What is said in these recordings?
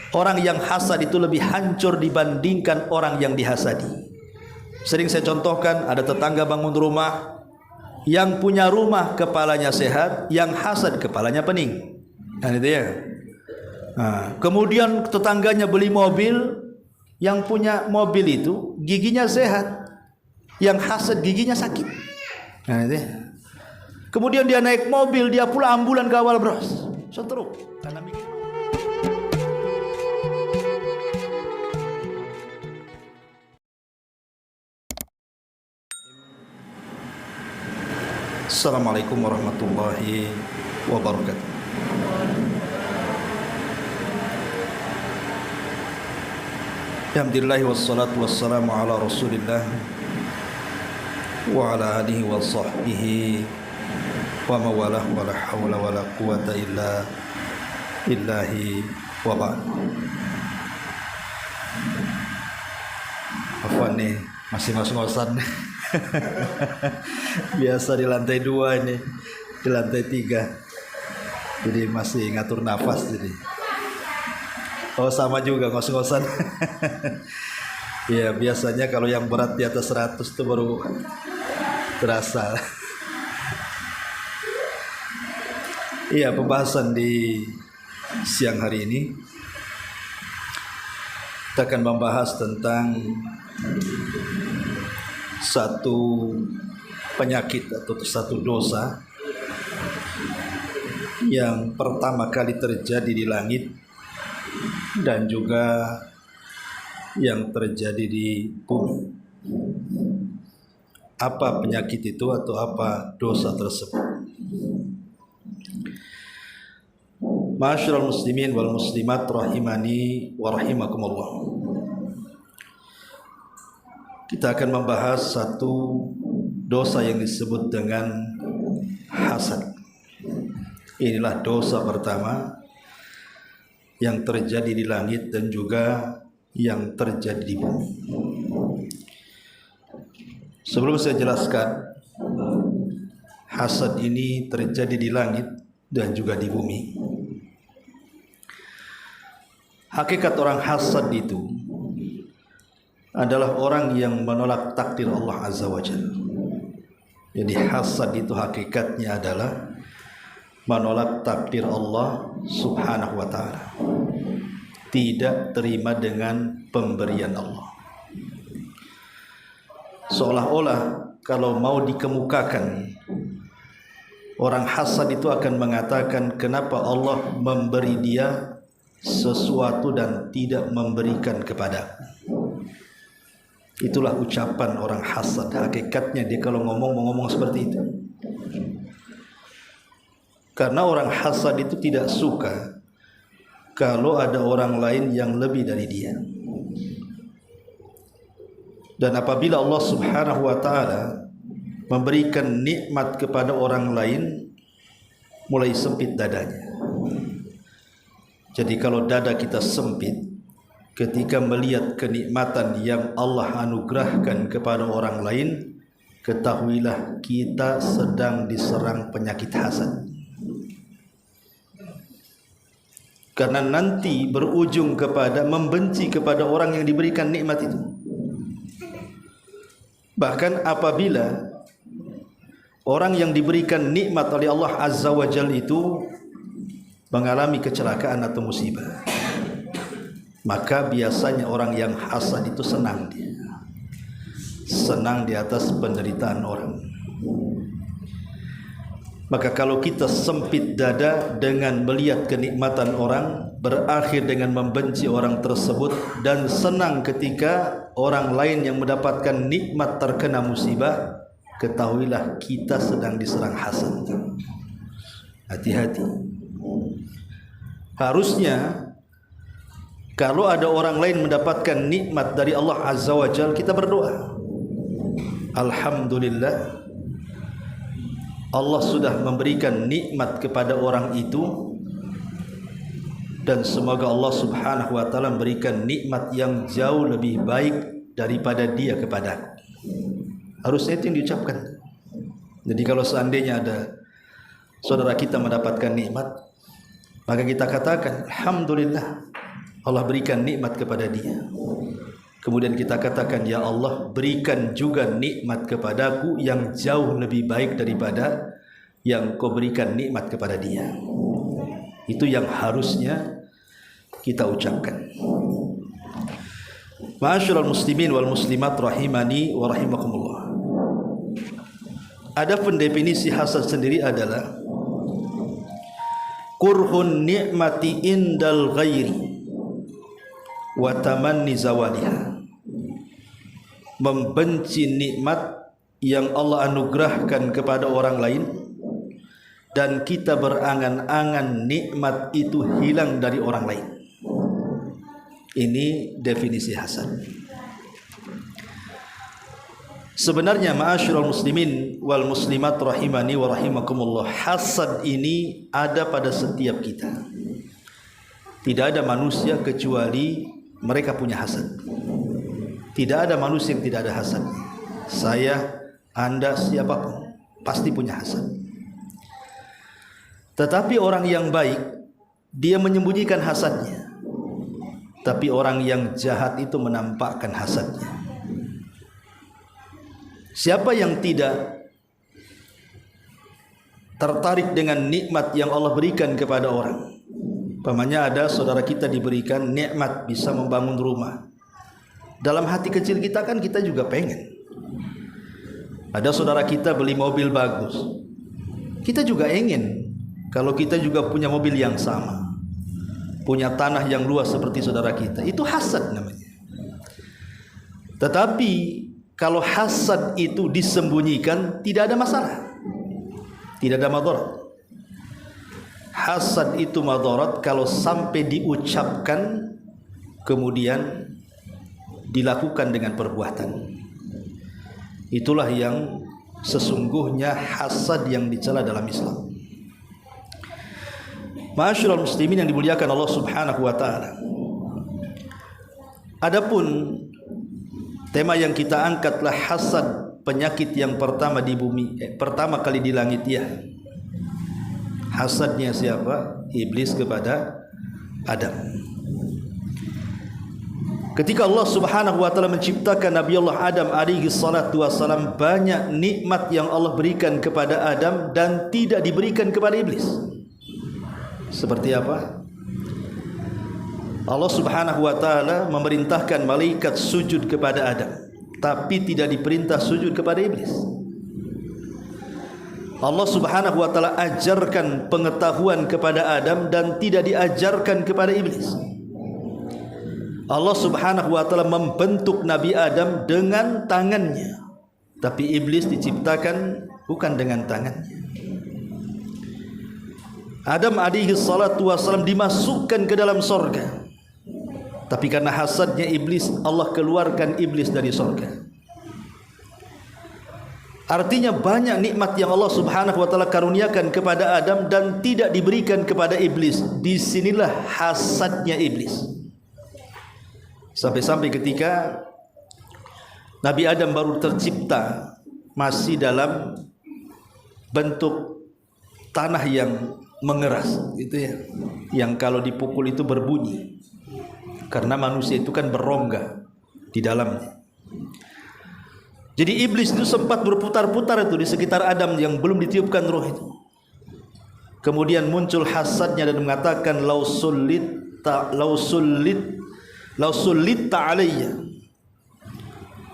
Orang yang hasad itu lebih hancur dibandingkan orang yang dihasadi. Sering saya contohkan, ada tetangga bangun rumah, yang punya rumah kepalanya sehat, yang hasad kepalanya pening. Nah, itu ya. Kemudian tetangganya beli mobil, yang punya mobil itu giginya sehat, yang hasad giginya sakit. Nah, itu ya. Kemudian dia naik mobil, dia pula ambulan kawal bros, stroke karena mikir. Assalamualaikum warahmatullahi wabarakatuh. Alhamdulillah wassalatu wassalamu ala rasulillah wa ala alihi wa sahbihi wa mawalah wa la hawla wa la quwata illa billahi wa ba'd. Afwan nih, masih ngos-ngosan. Biasa di lantai 2 ini, di lantai 3, jadi masih ngatur nafas. Jadi oh sama juga ngos-ngosan. Ya biasanya kalau yang berat di atas 100 itu baru terasa. Iya, pembahasan di siang hari ini kita akan membahas tentang satu penyakit atau satu dosa yang pertama kali terjadi di langit dan juga yang terjadi di bumi. Apa penyakit itu atau apa dosa tersebut? Ma'asyiral muslimin wal muslimat rahimani wa rahimakumullah. Kita akan membahas satu dosa yang disebut dengan hasad. Inilah dosa pertama yang terjadi di langit dan juga yang terjadi di bumi. Sebelum saya jelaskan, hasad ini terjadi di langit dan juga di bumi. Hakikat orang hasad itu adalah orang yang menolak takdir Allah Azza wa Jalla. Jadi hasad itu hakikatnya adalah menolak takdir Allah Subhanahu wa ta'ala, tidak terima dengan pemberian Allah. Seolah-olah kalau mau dikemukakan, orang hasad itu akan mengatakan, kenapa Allah memberi dia sesuatu dan tidak memberikan kepadaku. Itulah ucapan orang hasad. Hakikatnya dia kalau ngomong seperti itu. Karena orang hasad itu tidak suka kalau ada orang lain yang lebih dari dia. Dan apabila Allah Subhanahu wa ta'ala memberikan nikmat kepada orang lain, mulai sempit dadanya. Jadi kalau dada kita sempit ketika melihat kenikmatan yang Allah anugerahkan kepada orang lain, ketahuilah kita sedang diserang penyakit hasad. Karena nanti berujung kepada membenci kepada orang yang diberikan nikmat itu. Bahkan apabila orang yang diberikan nikmat oleh Allah Azza wa Jalla itu mengalami kecelakaan atau musibah, maka biasanya orang yang hasad itu senang di atas penderitaan orang. Maka kalau kita sempit dada dengan melihat kenikmatan orang, berakhir dengan membenci orang tersebut, dan senang ketika orang lain yang mendapatkan nikmat terkena musibah, ketahuilah kita sedang diserang hasad. Hati-hati. Harusnya kalau ada orang lain mendapatkan nikmat dari Allah Azza wa Jalla, kita berdoa, alhamdulillah, Allah sudah memberikan nikmat kepada orang itu, dan semoga Allah Subhanahu wa ta'ala memberikan nikmat yang jauh lebih baik daripada dia kepadaku. Harusnya itu yang diucapkan. Jadi kalau seandainya ada saudara kita mendapatkan nikmat, maka kita katakan alhamdulillah, Allah berikan nikmat kepada dia. Kemudian kita katakan, ya Allah, berikan juga nikmat kepadaku yang jauh lebih baik daripada yang kau berikan nikmat kepada dia. Itu yang harusnya kita ucapkan. Ma'asyiral muslimin wal muslimat rahimani wa rahimakumullah. Adapun definisi hasad sendiri adalah kurhun ni'mati indal ghairi wa tamanni zawaliha. Membenci nikmat yang Allah anugerahkan kepada orang lain dan kita berangan-angan nikmat itu hilang dari orang lain. Ini definisi hasad. Sebenarnya ma'asyiral muslimin wal muslimat rahimani wa rahimakumullah, hasad ini ada pada setiap kita. Tidak ada manusia kecuali mereka punya hasad. Tidak ada manusia yang tidak ada hasad. Saya, Anda, siapapun pasti punya hasad. Tetapi orang yang baik, dia menyembunyikan hasadnya. Tapi orang yang jahat itu menampakkan hasadnya. Siapa yang tidak tertarik dengan nikmat yang Allah berikan kepada orang? Umpamanya ada saudara kita diberikan nikmat bisa membangun rumah. Dalam hati kecil kita kan kita juga pengen. Ada saudara kita beli mobil bagus. Kita juga ingin kalau kita juga punya mobil yang sama, punya tanah yang luas seperti saudara kita. Itu hasad namanya. Tetapi kalau hasad itu disembunyikan, tidak ada masalah, tidak ada madarat. Hasad itu madarat kalau sampai diucapkan kemudian dilakukan dengan perbuatan. Itulah yang sesungguhnya hasad yang dicela dalam Islam. Ma'asyiral muslimin yang dimuliakan Allah Subhanahu wa taala. Adapun tema yang kita angkatlah hasad, penyakit yang pertama di bumi, pertama kali di langit ya. Hasadnya siapa? Iblis kepada Adam. Ketika Allah Subhanahu wa taala menciptakan Nabi Allah Adam alaihi salatu wasalam, banyak nikmat yang Allah berikan kepada Adam dan tidak diberikan kepada iblis. Seperti apa? Allah Subhanahu wa taala memerintahkan malaikat sujud kepada Adam, tapi tidak diperintah sujud kepada iblis. Allah Subhanahu wa taala ajarkan pengetahuan kepada Adam dan tidak diajarkan kepada iblis. Allah Subhanahu wa taala membentuk Nabi Adam dengan tangannya, tapi iblis diciptakan bukan dengan tangannya. Adam alaihi salatu wasallam dimasukkan ke dalam sorga, tapi karena hasadnya iblis, Allah keluarkan iblis dari sorga. Artinya banyak nikmat yang Allah Subhanahu wa taala karuniakan kepada Adam dan tidak diberikan kepada iblis. Disinilah hasadnya iblis. Sampai-sampai ketika Nabi Adam baru tercipta, masih dalam bentuk tanah yang mengeras, gitu ya, yang kalau dipukul itu berbunyi, karena manusia itu kan berongga di dalamnya. Jadi iblis itu sempat berputar-putar itu di sekitar Adam yang belum ditiupkan roh itu. Kemudian muncul hasadnya dan mengatakan lau sullita alayya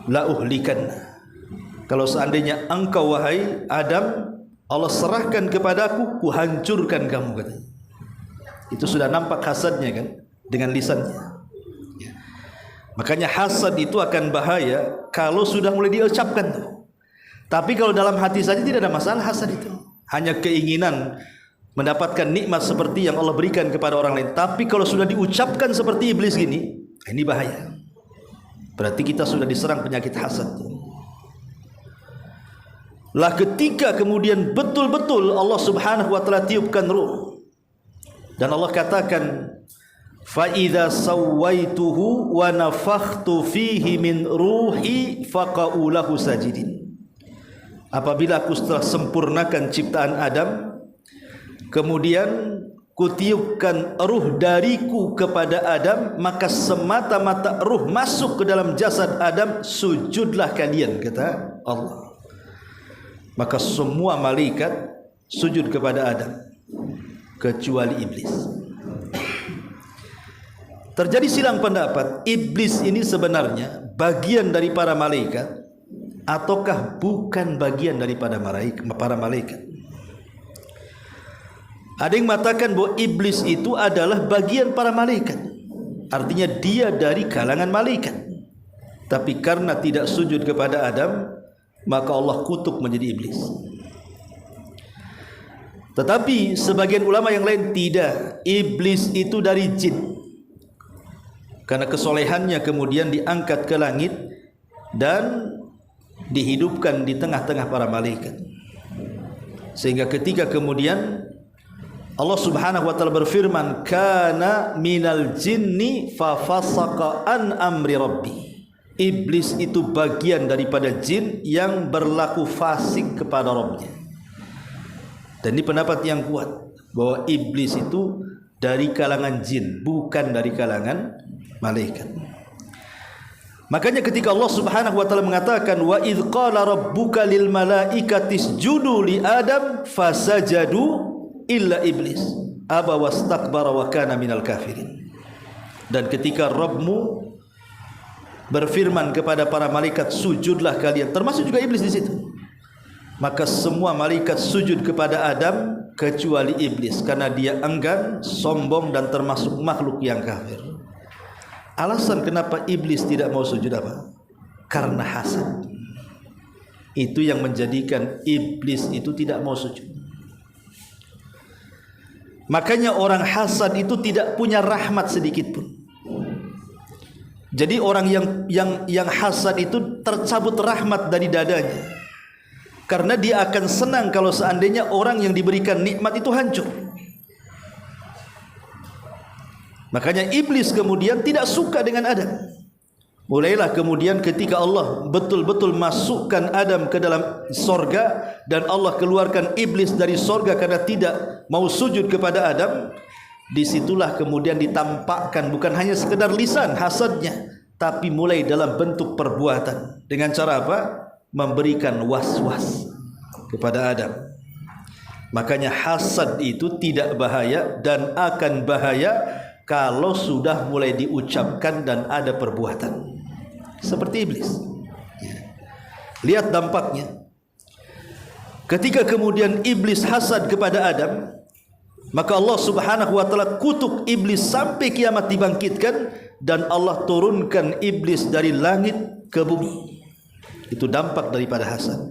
la uhlikanna. Kalau seandainya engkau wahai Adam, Allah serahkan kepadaku, ku hancurkan kamu, katanya. Itu sudah nampak hasadnya kan dengan lisannya. Makanya hasad itu akan bahaya kalau sudah mulai diucapkan tuh. Tapi kalau dalam hati saja tidak ada masalah hasad itu. Hanya keinginan mendapatkan nikmat seperti yang Allah berikan kepada orang lain. Tapi kalau sudah diucapkan seperti iblis gini, ini bahaya. Berarti kita sudah diserang penyakit hasad. Lah ketika kemudian betul-betul Allah Subhanahu wa taala tiupkan ruh dan Allah katakan fa idza sawaituhu wa nafakhtu fihi min ruhi faqa'u lahu sajidin. Apabila aku telah sempurnakan ciptaan Adam, kemudian kutiupkan ruh dariku kepada Adam, maka semata-mata ruh masuk ke dalam jasad Adam, sujudlah kalian, kata Allah. Maka semua malaikat sujud kepada Adam kecuali iblis. Terjadi silang pendapat, iblis ini sebenarnya bagian dari para malaikat ataukah bukan bagian daripada para malaikat. Ada yang mengatakan bahwa iblis itu adalah bagian para malaikat, artinya dia dari kalangan malaikat, tapi karena tidak sujud kepada Adam, maka Allah kutuk menjadi iblis. Tetapi sebagian ulama yang lain tidak, iblis itu dari jin, karena kesolehannya kemudian diangkat ke langit dan dihidupkan di tengah-tengah para malaikat, sehingga ketika kemudian Allah Subhanahu wa taala berfirman, kana minal jinni fa fasaqa an amri rabbi. Iblis itu bagian daripada jin yang berlaku fasik kepada Rabbnya. Dan ini pendapat yang kuat bahwa iblis itu dari kalangan jin, bukan dari kalangan malaikat. Makanya ketika Allah Subhanahu wa taala mengatakan, wa idz qala rabbuka lil malaikati isjudu li adam fasajadu illa iblis aba wastakbara wa kana minal kafirin. Dan ketika Rabbmu berfirman kepada para malaikat, sujudlah kalian, termasuk juga iblis di situ, maka semua malaikat sujud kepada Adam kecuali iblis, karena dia enggan, sombong, dan termasuk makhluk yang kafir. Alasan kenapa iblis tidak mau sujud apa? Karena hasad. Itu yang menjadikan iblis itu tidak mau sujud. Makanya orang hasad itu tidak punya rahmat sedikit pun. Jadi orang yang hasad itu tercabut rahmat dari dadanya, karena dia akan senang kalau seandainya orang yang diberikan nikmat itu hancur. Makanya iblis kemudian tidak suka dengan Adam. Mulailah kemudian ketika Allah betul-betul masukkan Adam ke dalam sorga, dan Allah keluarkan iblis dari sorga karena tidak mau sujud kepada Adam, disitulah kemudian ditampakkan bukan hanya sekedar lisan hasadnya, tapi mulai dalam bentuk perbuatan. Dengan cara apa? Memberikan was-was kepada Adam. Makanya hasad itu tidak bahaya dan akan bahaya kalau sudah mulai diucapkan dan ada perbuatan. Seperti iblis. Lihat dampaknya. Ketika kemudian iblis hasad kepada Adam, maka Allah Subhanahu wa taala kutuk iblis sampai kiamat dibangkitkan, dan Allah turunkan iblis dari langit ke bumi. Itu dampak daripada hasad.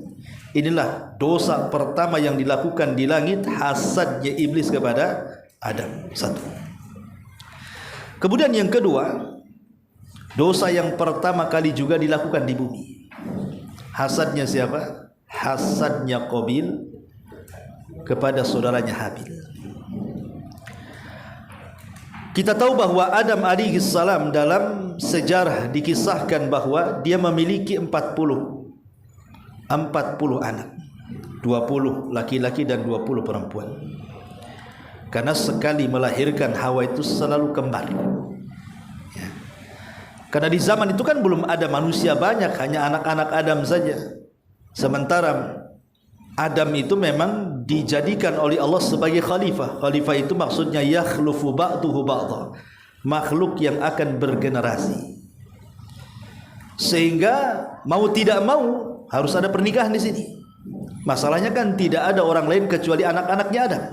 Inilah dosa pertama yang dilakukan di langit, hasadnya iblis kepada Adam. Satu. Kemudian yang kedua, dosa yang pertama kali juga dilakukan di bumi. Hasadnya siapa? Hasadnya Qabil kepada saudaranya Habil. Kita tahu bahwa Adam alaihissalam dalam sejarah dikisahkan bahwa dia memiliki 40 anak, 20 laki-laki dan 20 perempuan. Karena sekali melahirkan Hawa itu selalu kembar. Ya. Karena di zaman itu kan belum ada manusia banyak, hanya anak-anak Adam saja. Sementara Adam itu memang dijadikan oleh Allah sebagai khalifah. Khalifah itu maksudnya yakhlufu ba'duhu ba'dha, makhluk yang akan bergenerasi. Sehingga mau tidak mau harus ada pernikahan di sini. Masalahnya kan tidak ada orang lain kecuali anak-anaknya Adam.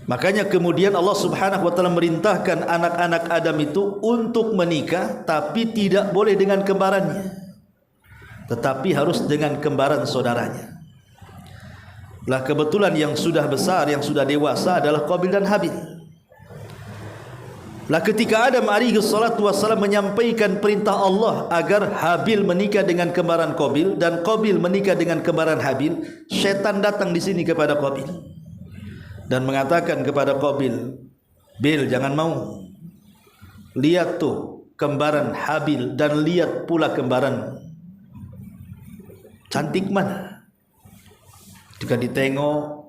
Makanya kemudian Allah Subhanahu wa taala merintahkan anak-anak Adam itu untuk menikah, tapi tidak boleh dengan kembarannya, tetapi harus dengan kembaran saudaranya. Lah kebetulan yang sudah besar, yang sudah dewasa adalah Qabil dan Habil. Lah ketika Adam alaihi salatu wassalam menyampaikan perintah Allah agar Habil menikah dengan kembaran Qabil dan Qabil menikah dengan kembaran Habil, setan datang di sini kepada Qabil dan mengatakan kepada Qabil, "Bil, jangan mau. Lihat tuh kembaran Habil dan lihat pula kembaran cantik mana?" Jika ditengok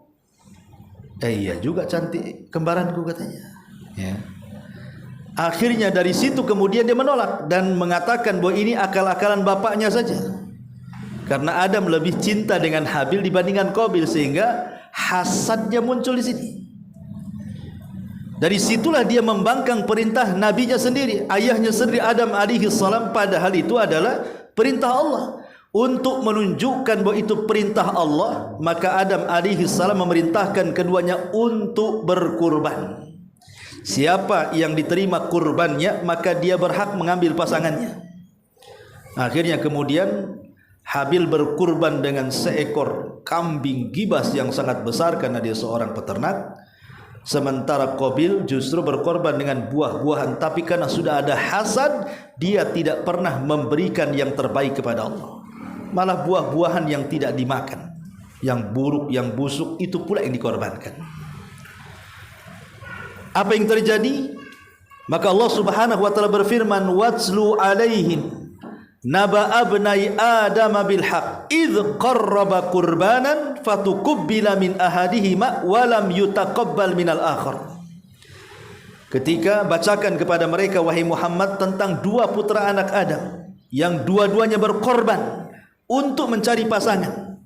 Iya juga cantik kembaranku katanya. Ya. Akhirnya dari situ kemudian dia menolak dan mengatakan bahwa ini akal-akalan bapaknya saja. Karena Adam lebih cinta dengan Habil dibandingkan Qabil, sehingga hasadnya muncul di sini. Dari situlah dia membangkang perintah nabinya sendiri, ayahnya sendiri Adam alaihi salam, padahal itu adalah perintah Allah. Untuk menunjukkan bahwa itu perintah Allah, maka Adam alaihi salam memerintahkan keduanya untuk berkurban. Siapa yang diterima kurbannya, maka dia berhak mengambil pasangannya. Akhirnya kemudian Habil berkurban dengan seekor kambing gibas yang sangat besar karena dia seorang peternak. Sementara Qabil justru berkorban dengan buah-buahan, tapi karena sudah ada hasad, dia tidak pernah memberikan yang terbaik kepada Allah. Malah buah-buahan yang tidak dimakan, yang buruk, yang busuk, itu pula yang dikorbankan. Apa yang terjadi? Maka Allah Subhanahu wa taala berfirman, "Watslu 'alaihim naba abnai Adam bil haqq idz qarraba qurbanan fatuqbila min ahadihima wa lam yutaqabbal minal akhar." Ketika bacakan kepada mereka wahai Muhammad tentang dua putra anak Adam yang dua-duanya berkorban untuk mencari pasangan,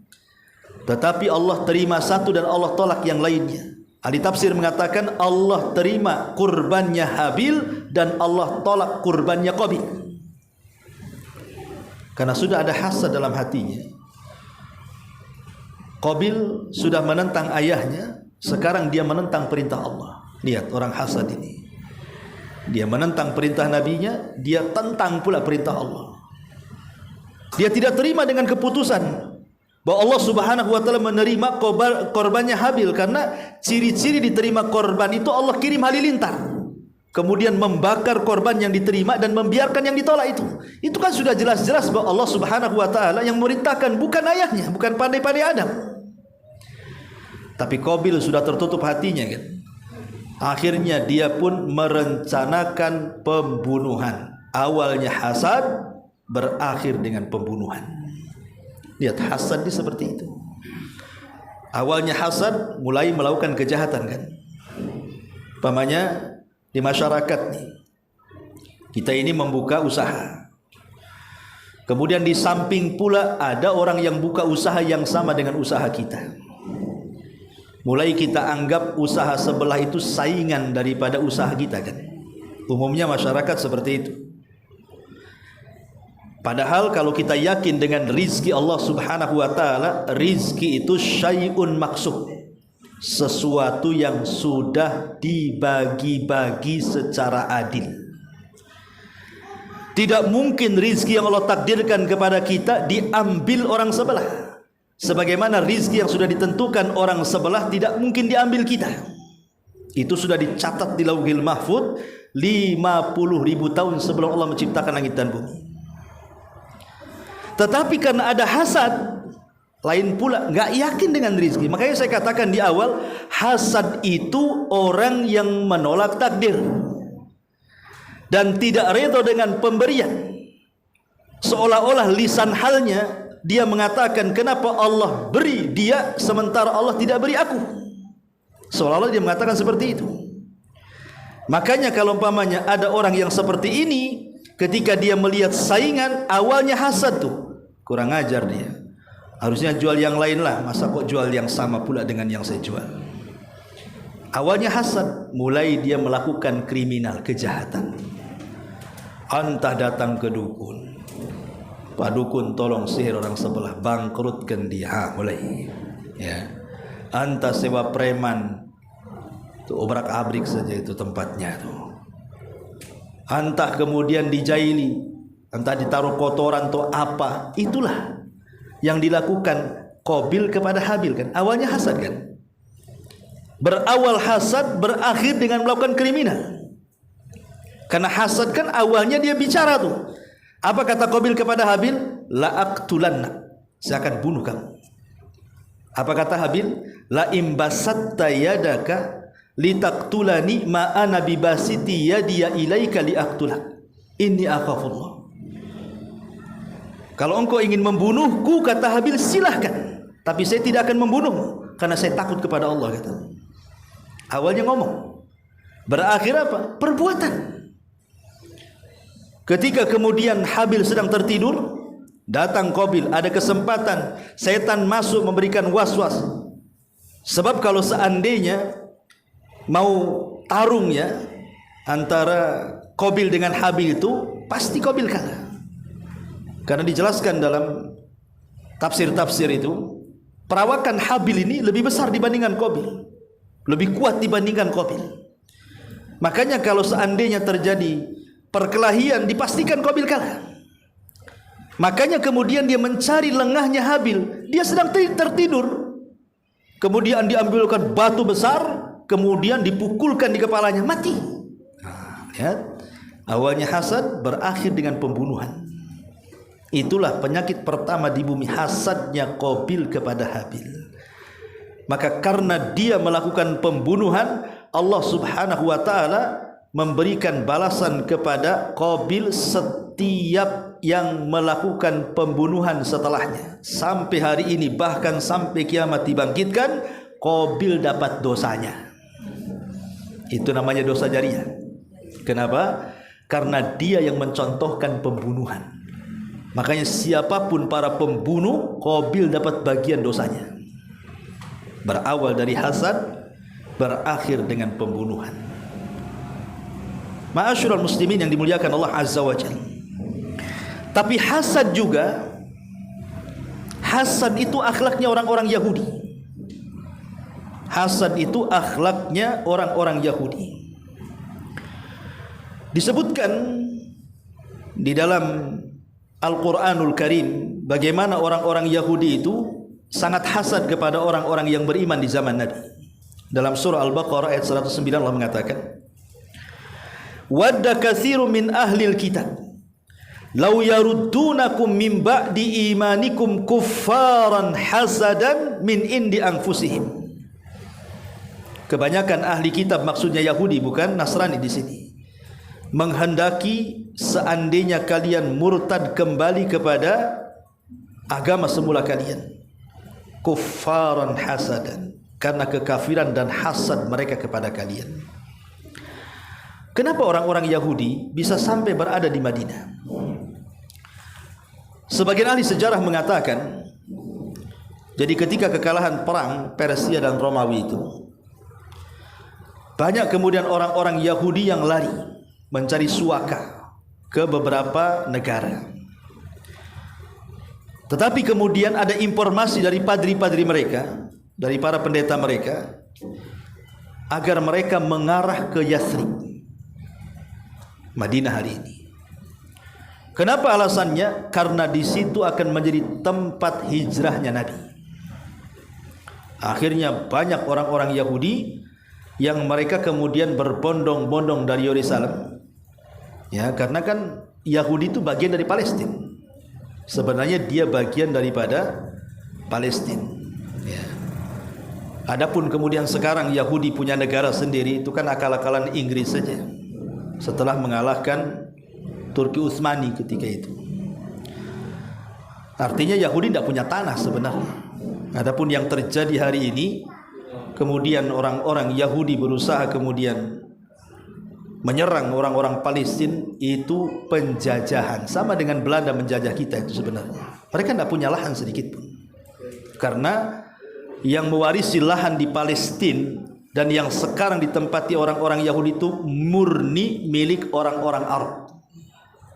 tetapi Allah terima satu dan Allah tolak yang lainnya. Ahli tafsir mengatakan Allah terima kurbannya Habil dan Allah tolak kurbannya Qabil. Karena sudah ada hasad dalam hatinya. Qabil sudah menentang ayahnya, sekarang dia menentang perintah Allah. Lihat orang hasad ini. Dia menentang perintah nabinya, dia tentang pula perintah Allah. Dia tidak terima dengan keputusan bahwa Allah Subhanahu wa taala menerima korbannya Habil, karena ciri-ciri diterima korban itu Allah kirim halilintar. Kemudian membakar korban yang diterima dan membiarkan yang ditolak itu. Itu kan sudah jelas-jelas bahwa Allah Subhanahu wa taala yang memerintahkan, bukan ayahnya, bukan pandai-pandai Adam. Tapi Qabil sudah tertutup hatinya kan. Akhirnya dia pun merencanakan pembunuhan. Awalnya hasad, berakhir dengan pembunuhan. Lihat hasad ini seperti itu. Awalnya hasad, mulai melakukan kejahatan kan. Umpamanya di masyarakat nih, kita ini membuka usaha. Kemudian di samping pula ada orang yang buka usaha yang sama dengan usaha kita. Mulai kita anggap usaha sebelah itu saingan daripada usaha kita kan. Umumnya masyarakat seperti itu. Padahal kalau kita yakin dengan rizki Allah Subhanahu wa taala, rizki itu syai'un maksud, sesuatu yang sudah dibagi-bagi secara adil. Tidak mungkin rizki yang Allah takdirkan kepada kita diambil orang sebelah. Sebagaimana rizki yang sudah ditentukan orang sebelah tidak mungkin diambil kita. Itu sudah dicatat di Lauhil Mahfuz 50.000 tahun sebelum Allah menciptakan langit dan bumi. Tetapi karena ada hasad, lain pula nggak yakin dengan rizki. Makanya saya katakan di awal, hasad itu orang yang menolak takdir dan tidak redha dengan pemberian. Seolah-olah lisan halnya dia mengatakan, kenapa Allah beri dia sementara Allah tidak beri aku. Seolah-olah dia mengatakan seperti itu. Makanya kalau umpamanya ada orang yang seperti ini, ketika dia melihat saingan, awalnya hasad tuh, kurang ajar dia, harusnya jual yang lain lah, masa kok jual yang sama pula dengan yang saya jual. Awalnya hasad, mulai dia melakukan kriminal, kejahatan. Entah datang ke dukun, Pak dukun tolong sihir orang sebelah, bangkrutkan dia, mulai ya. Entah sewa preman, tuh obrak-abrik saja itu tempatnya tuh. Entah kemudian dijaili, entah ditaruh kotoran atau apa. Itulah yang dilakukan Qabil kepada Habil kan. Awalnya hasad kan. Berawal hasad, berakhir dengan melakukan kriminal. Karena hasad kan awalnya dia bicara tuh. Apa kata Qabil kepada Habil? La aqtulanna, saya akan bunuh kamu. Apa kata Habil? La imbasatta yadaka litaqtulani ma ana bibasiti yadiya ilaika liaqtulak inni akhafullah. Kalau engkau ingin membunuhku, kata Habil, silahkan, tapi saya tidak akan membunuhmu karena saya takut kepada Allah, kata. Awalnya ngomong, berakhir apa? Perbuatan. Ketika kemudian Habil sedang tertidur, datang Qabil, ada kesempatan setan masuk memberikan was-was. Sebab kalau seandainya mau tarung ya antara Qabil dengan Habil itu, pasti Qabil kalah. Karena dijelaskan dalam tafsir-tafsir itu, perawakan Habil ini lebih besar dibandingkan Qabil, lebih kuat dibandingkan Qabil. Makanya kalau seandainya terjadi perkelahian, dipastikan Qabil kalah. Makanya kemudian dia mencari lengahnya Habil. Dia sedang tertidur, kemudian diambilkan batu besar, kemudian dipukulkan di kepalanya, mati. Lihat, awalnya hasad berakhir dengan pembunuhan. Itulah penyakit pertama di bumi, hasadnya Qabil kepada Habil. Maka karena dia melakukan pembunuhan, Allah Subhanahu wa taala memberikan balasan kepada Qabil setiap yang melakukan pembunuhan setelahnya. Sampai hari ini, bahkan sampai kiamat dibangkitkan, Qabil dapat dosanya. Itu namanya dosa jariah. Kenapa? Karena dia yang mencontohkan pembunuhan. Makanya siapapun para pembunuh, Qabil dapat bagian dosanya. Berawal dari hasad, berakhir dengan pembunuhan. Ma'asyiral muslimin yang dimuliakan Allah Azza wa Jalla. Tapi hasad juga, hasad itu akhlaknya orang-orang Yahudi. Hasad itu akhlaknya orang-orang Yahudi. Disebutkan di dalam Al-Quranul Karim bagaimana orang-orang Yahudi itu sangat hasad kepada orang-orang yang beriman di zaman Nabi. Dalam surah Al-Baqarah ayat 109 Allah mengatakan, wadda katsiru min ahlil kitab law yaruddunakum min ba'di imanikum kuffaran hasadan min indi anfusihim. Kebanyakan ahli kitab, maksudnya Yahudi bukan Nasrani di sini, menghendaki seandainya kalian murtad kembali kepada agama semula kalian, kuffaran hasadan, karena kekafiran dan hasad mereka kepada kalian. Kenapa orang-orang Yahudi bisa sampai berada di Madinah? Sebagian ahli sejarah mengatakan, jadi ketika kekalahan perang Persia dan Romawi itu, banyak kemudian orang-orang Yahudi yang lari mencari suaka ke beberapa negara. Tetapi kemudian ada informasi dari padri-padri mereka, dari para pendeta mereka, agar mereka mengarah ke Yathrib, Madinah hari ini. Kenapa alasannya? Karena di situ akan menjadi tempat hijrahnya Nabi. Akhirnya banyak orang-orang Yahudi yang mereka kemudian berbondong-bondong dari Yerusalem. Ya, karena kan Yahudi itu bagian dari Palestina. Sebenarnya dia bagian daripada Palestina. Ya. Adapun kemudian sekarang Yahudi punya negara sendiri, itu kan akal-akalan Inggris saja. Setelah mengalahkan Turki Utsmani ketika itu. Artinya Yahudi tidak punya tanah sebenarnya. Adapun yang terjadi hari ini, kemudian orang-orang Yahudi berusaha kemudian menyerang orang-orang Palestina, itu penjajahan. Sama dengan Belanda menjajah kita itu sebenarnya. Mereka tidak punya lahan sedikit pun. Karena yang mewarisi lahan di Palestina dan yang sekarang ditempati orang-orang Yahudi itu murni milik orang-orang Arab,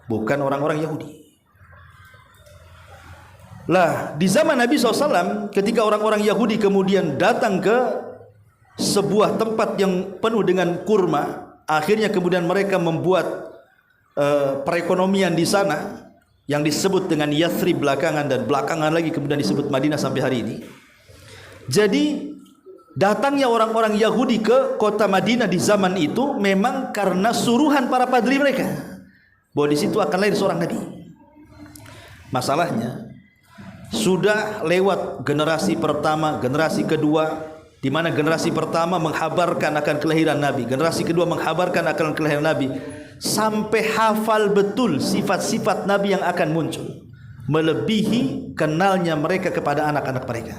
bukan orang-orang Yahudi. Lah, di zaman Nabi SAW, ketika orang-orang Yahudi kemudian datang ke sebuah tempat yang penuh dengan kurma, akhirnya kemudian mereka membuat perekonomian di sana yang disebut dengan Yathrib belakangan, dan belakangan lagi kemudian disebut Madinah sampai hari ini. Jadi datangnya orang-orang Yahudi ke kota Madinah di zaman itu memang karena suruhan para padri mereka, bahwa di situ akan lahir seorang nabi. Masalahnya sudah lewat generasi pertama, generasi kedua, di mana generasi pertama menghabarkan akan kelahiran nabi, generasi kedua menghabarkan akan kelahiran nabi, sampai hafal betul sifat-sifat nabi yang akan muncul, melebihi kenalnya mereka kepada anak-anak mereka.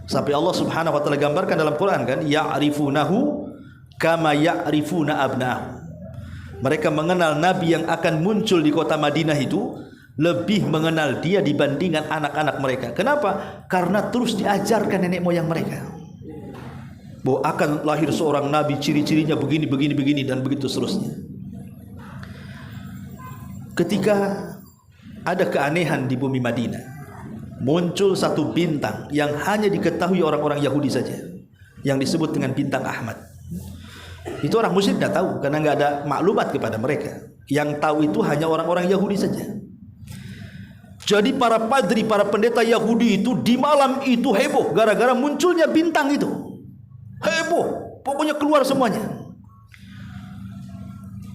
Sampai Allah Subhanahu wa taala gambarkan dalam Quran kan, ya'rifunahu kama ya'rifuna abna'ahum. Mereka mengenal Nabi yang akan muncul di kota Madinah itu lebih mengenal dia dibandingkan anak-anak mereka. Kenapa? Karena terus diajarkan nenek moyang mereka bahwa akan lahir seorang Nabi, ciri-cirinya begini, begini, begini, dan begitu seterusnya. Ketika ada keanehan di bumi Madinah, muncul satu bintang yang hanya diketahui orang-orang Yahudi saja, yang disebut dengan bintang Ahmad. Itu orang musyrik tidak tahu karena nggak ada maklumat kepada mereka. Yang tahu itu hanya orang-orang Yahudi saja. Jadi para padri, para pendeta Yahudi itu di malam itu heboh gara-gara munculnya bintang itu. Heboh, pokoknya keluar semuanya.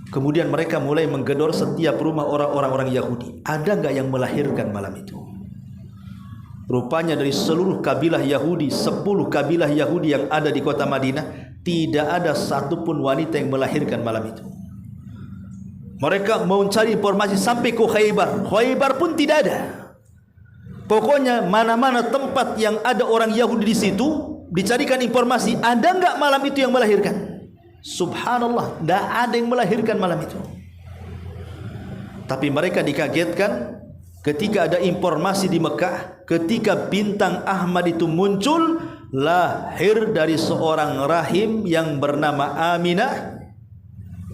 Kemudian mereka mulai menggedor setiap rumah orang-orang Yahudi. Ada nggak yang melahirkan malam itu? Rupanya dari seluruh kabilah Yahudi, 10 kabilah Yahudi yang ada di kota Madinah, tidak ada satupun wanita yang melahirkan malam itu. Mereka mau cari informasi sampai ke Khaybar. Khaybar pun tidak ada. Pokoknya mana-mana tempat yang ada orang Yahudi di situ, dicarikan informasi, ada nggak malam itu yang melahirkan? Subhanallah, tidak ada yang melahirkan malam itu. Tapi mereka dikagetkan ketika ada informasi di Mekah, ketika bintang Ahmad itu muncul, lahir dari seorang rahim yang bernama Aminah,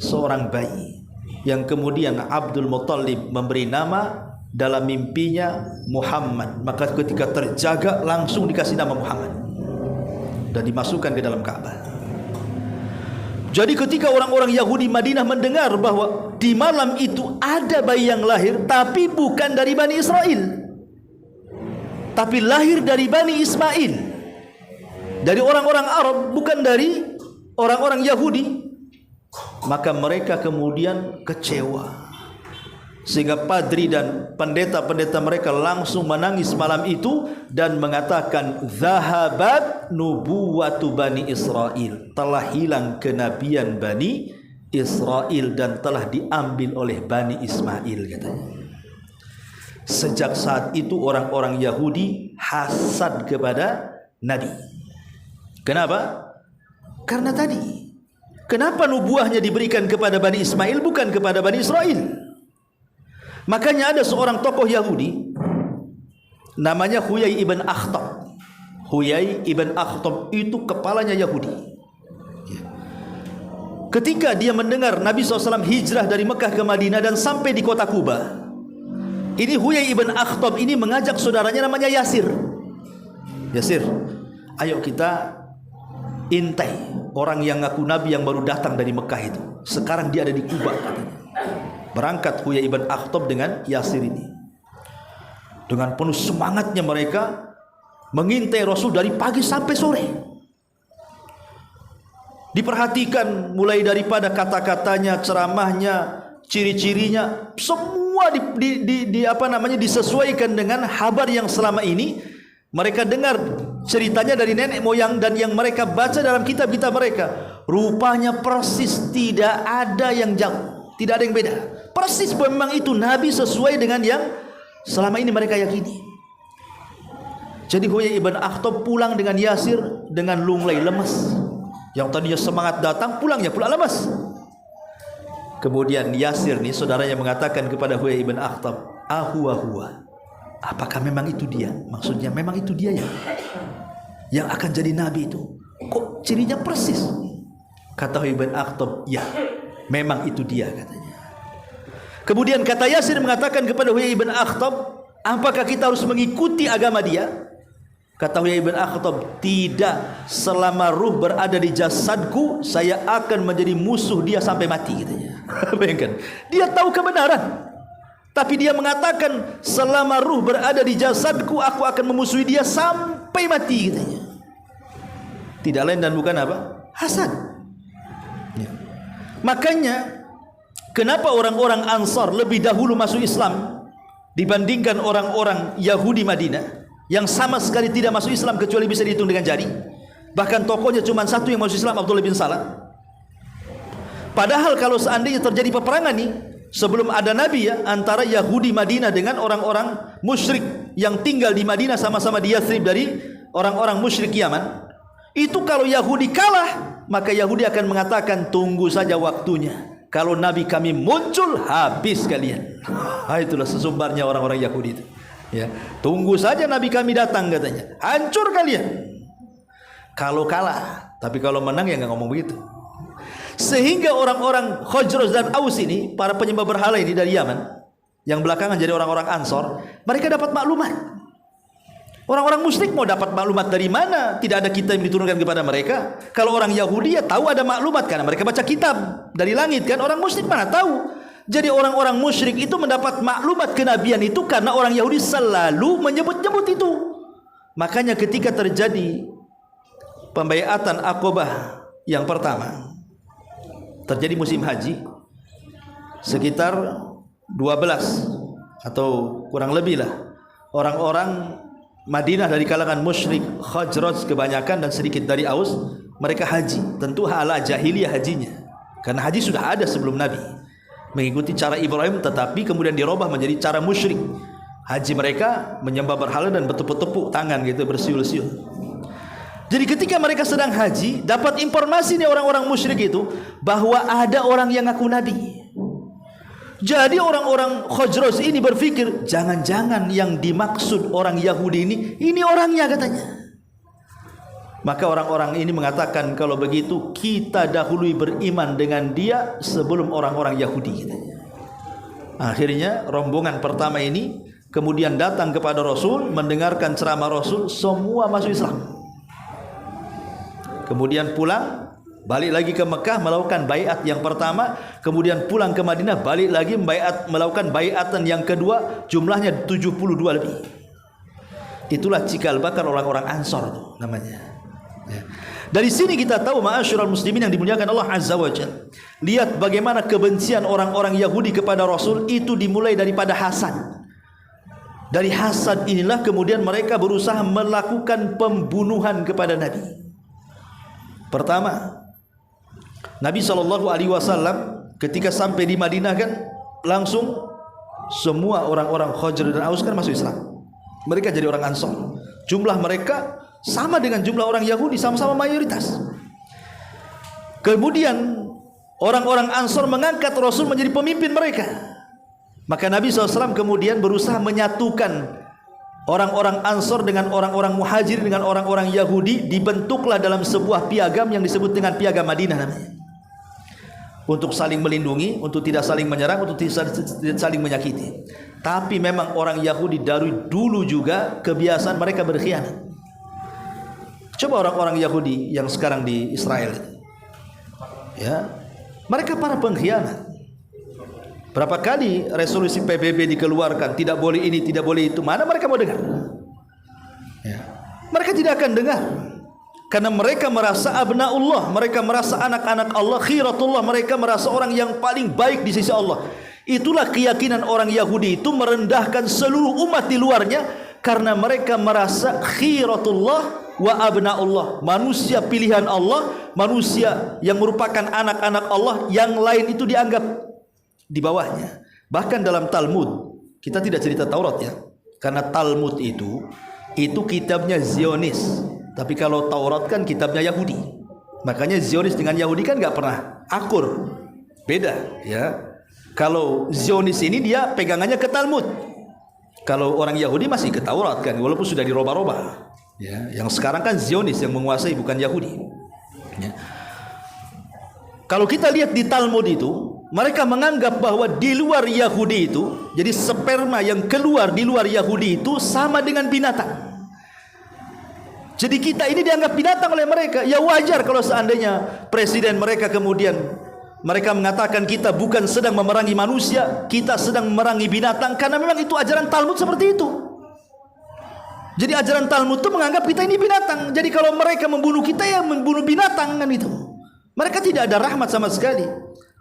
seorang bayi yang kemudian Abdul Muttalib memberi nama dalam mimpinya Muhammad. Maka ketika terjaga langsung dikasih nama Muhammad dan dimasukkan ke dalam Ka'bah. Jadi ketika orang-orang Yahudi Madinah mendengar bahwa di malam itu ada bayi yang lahir, tapi bukan dari Bani Israel, tapi lahir dari Bani Ismail, dari orang-orang Arab, bukan dari orang-orang Yahudi, maka mereka kemudian kecewa. Sehingga padri dan pendeta-pendeta mereka langsung menangis malam itu dan mengatakan, zahabat nubuwatu Bani Israel, telah hilang kenabian Bani Israel dan telah diambil oleh Bani Ismail, katanya. Sejak saat itu orang-orang Yahudi hasad kepada Nabi. Kenapa? Karena tadi, kenapa nubuahnya diberikan kepada Bani Ismail bukan kepada Bani Israel? Makanya ada seorang tokoh Yahudi namanya Huyai ibn Akhtab. Huyai ibn Akhtab itu kepalanya Yahudi. Ketika dia mendengar Nabi SAW hijrah dari Mekah ke Madinah dan sampai di kota Kuba, ini Huyai ibn Akhtab ini mengajak saudaranya namanya Yasir. Yasir, ayo kita intai orang yang ngaku Nabi yang baru datang dari Mekah itu. Sekarang dia ada di Kuba, katanya. Berangkat Huyai ibn Akhtab dengan Yasir ini. Dengan penuh semangatnya mereka mengintai Rasul dari pagi sampai sore. Diperhatikan mulai daripada kata-katanya, ceramahnya, ciri-cirinya, semua disesuaikan dengan kabar yang selama ini mereka dengar ceritanya dari nenek moyang dan yang mereka baca dalam kitab-kitab mereka. Rupanya persis, tidak ada yang jauh, tidak ada yang beda. Persis memang itu Nabi sesuai dengan yang selama ini mereka yakini. Jadi Huyai ibn Akhtab pulang dengan Yasir dengan lunglai, lemas. Yang tadinya semangat datang, pulangnya pula lemas. Kemudian Yasir nih saudaranya mengatakan kepada Huyai ibn Akhtab, huwa, apakah memang itu dia? Maksudnya memang itu dia ya yang akan jadi Nabi itu? Kok cirinya persis? Kata Huyai ibn Akhtab, ya memang itu dia, katanya. Kemudian kata Yasir mengatakan kepada Huyai ibn Akhtab, apakah kita harus mengikuti agama dia? Kata Huyai ibn Akhtab, tidak, selama ruh berada di jasadku, saya akan menjadi musuh dia sampai mati, katanya. Bayangkan, dia tahu kebenaran, tapi dia mengatakan selama ruh berada di jasadku, aku akan memusuhi dia sampai mati, katanya. Tidak lain dan bukan apa? Hasad. Ya. Makanya kenapa orang-orang Ansar lebih dahulu masuk Islam dibandingkan orang-orang Yahudi Madinah yang sama sekali tidak masuk Islam kecuali bisa dihitung dengan jari. Bahkan tokohnya cuma satu yang masuk Islam, Abdullah bin Salam. Padahal kalau seandainya terjadi peperangan nih sebelum ada Nabi ya, antara Yahudi Madinah dengan orang-orang musyrik yang tinggal di Madinah sama-sama di Yathrib dari orang-orang musyrik Yaman, itu kalau Yahudi kalah, maka Yahudi akan mengatakan, tunggu saja waktunya. Kalau Nabi kami muncul, habis kalian. Itulah sesumbarnya orang-orang Yahudi itu. Ya, tunggu saja Nabi kami datang katanya, hancur kalian. Kalau kalah, tapi kalau menang ya nggak ngomong begitu. Sehingga orang-orang Khazraj dan Aus ini, para penyembah berhala ini dari Yaman, yang belakangan jadi orang-orang Ansor, mereka dapat maklumat. Orang-orang musyrik mau dapat maklumat dari mana? Tidak ada kitab yang diturunkan kepada mereka. Kalau orang Yahudi ya tahu ada maklumat karena mereka baca kitab dari langit kan. Orang musyrik mana tahu? Jadi orang-orang musyrik itu mendapat maklumat kenabian itu karena orang Yahudi selalu menyebut-nyebut itu. Makanya ketika terjadi pembaiatan Aqabah yang pertama, terjadi musim haji sekitar 12 atau kurang lebih lah orang-orang Madinah dari kalangan musyrik Khazraj kebanyakan dan sedikit dari Aus, mereka haji. Tentu ala jahiliyah hajinya, karena haji sudah ada sebelum Nabi, mengikuti cara Ibrahim, tetapi kemudian dirubah menjadi cara musyrik. Haji mereka menyembah berhala dan bertepuk-tepuk tangan gitu, bersiul-siul. Jadi ketika mereka sedang haji, dapat informasi nih orang-orang musyrik itu bahwa ada orang yang ngaku Nabi. Jadi orang-orang Khazraj ini berpikir, jangan-jangan yang dimaksud orang Yahudi ini orangnya katanya. Maka orang-orang ini mengatakan, kalau begitu kita dahului beriman dengan dia sebelum orang-orang Yahudi katanya. Akhirnya rombongan pertama ini kemudian datang kepada Rasul, mendengarkan ceramah Rasul, semua masuk Islam. Kemudian pulang, balik lagi ke Mekah melakukan baiat yang pertama, kemudian pulang ke Madinah, balik lagi melakukan baiatan yang kedua, jumlahnya 72 lebih. Itulah cikal bakal orang-orang Ansor itu namanya. Ya. Dari sini kita tahu ma'asyiral muslimin yang dimuliakan Allah Azza wa Jalla. Lihat bagaimana kebencian orang-orang Yahudi kepada Rasul itu dimulai daripada hasad. Dari hasad inilah kemudian mereka berusaha melakukan pembunuhan kepada Nabi. Pertama, Nabi SAW ketika sampai di Madinah kan langsung semua orang-orang Khazraj dan Aus kan masuk Islam. Mereka jadi orang Ansor. Jumlah mereka sama dengan jumlah orang Yahudi, sama-sama mayoritas. Kemudian orang-orang Ansor mengangkat Rasul menjadi pemimpin mereka. Maka Nabi SAW kemudian berusaha menyatukan orang-orang Ansor dengan orang-orang Muhajir dengan orang-orang Yahudi. Dibentuklah dalam sebuah piagam yang disebut dengan piagam Madinah namanya. Untuk saling melindungi, untuk tidak saling menyerang, untuk tidak saling menyakiti. Tapi memang orang Yahudi dari dulu juga kebiasaan mereka berkhianat. Coba orang-orang Yahudi yang sekarang di Israel, ya, mereka para pengkhianat. Berapa kali resolusi PBB dikeluarkan, tidak boleh ini, tidak boleh itu, mana mereka mau dengar? Ya. Mereka tidak akan dengar. Karena mereka merasa abnaullah, mereka merasa anak-anak Allah, khiratullah, mereka merasa orang yang paling baik di sisi Allah. Itulah keyakinan orang Yahudi itu merendahkan seluruh umat di luarnya, karena mereka merasa khiratullah wa abnaullah, manusia pilihan Allah, manusia yang merupakan anak-anak Allah, yang lain itu dianggap di bawahnya. Bahkan dalam Talmud, kita tidak cerita Taurat ya, karena Talmud itu kitabnya Zionis. Tapi kalau Taurat kan kitabnya Yahudi. Makanya Zionis dengan Yahudi kan nggak pernah akur, beda ya. Kalau Zionis ini dia pegangannya ke Talmud. Kalau orang Yahudi masih ke Taurat kan, walaupun sudah dirobah-robah. Ya, yang sekarang kan Zionis yang menguasai, bukan Yahudi. Ya. Kalau kita lihat di Talmud itu, mereka menganggap bahwa di luar Yahudi itu, jadi sperma yang keluar di luar Yahudi itu sama dengan binatang. Jadi kita ini dianggap binatang oleh mereka. Ya wajar kalau seandainya presiden mereka kemudian mereka mengatakan kita bukan sedang memerangi manusia, kita sedang memerangi binatang, karena memang itu ajaran Talmud seperti itu. Jadi ajaran Talmud itu menganggap kita ini binatang. Jadi kalau mereka membunuh kita, ya membunuh binatang kan itu. Mereka tidak ada rahmat sama sekali.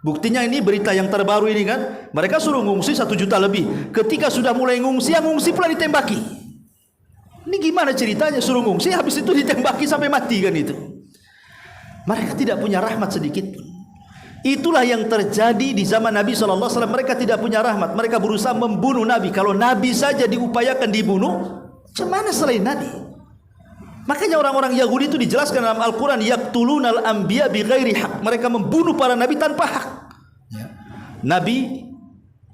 Buktinya ini berita yang terbaru ini kan, mereka suruh ngungsi 1 juta lebih. Ketika sudah mulai ngungsi, yang ngungsi pula ditembaki. Ini gimana ceritanya, suruh ngungsi habis itu ditembaki sampai mati kan itu. Mereka tidak punya rahmat sedikit pun. Itulah yang terjadi di zaman Nabi SAW. Mereka tidak punya rahmat. Mereka berusaha membunuh Nabi. Kalau Nabi saja diupayakan dibunuh, macam mana selain Nabi? Makanya orang-orang Yahudi itu dijelaskan dalam Al-Quran, yaqtulunal anbiya bighairi haq. Mereka membunuh para nabi tanpa hak. Ya. Nabi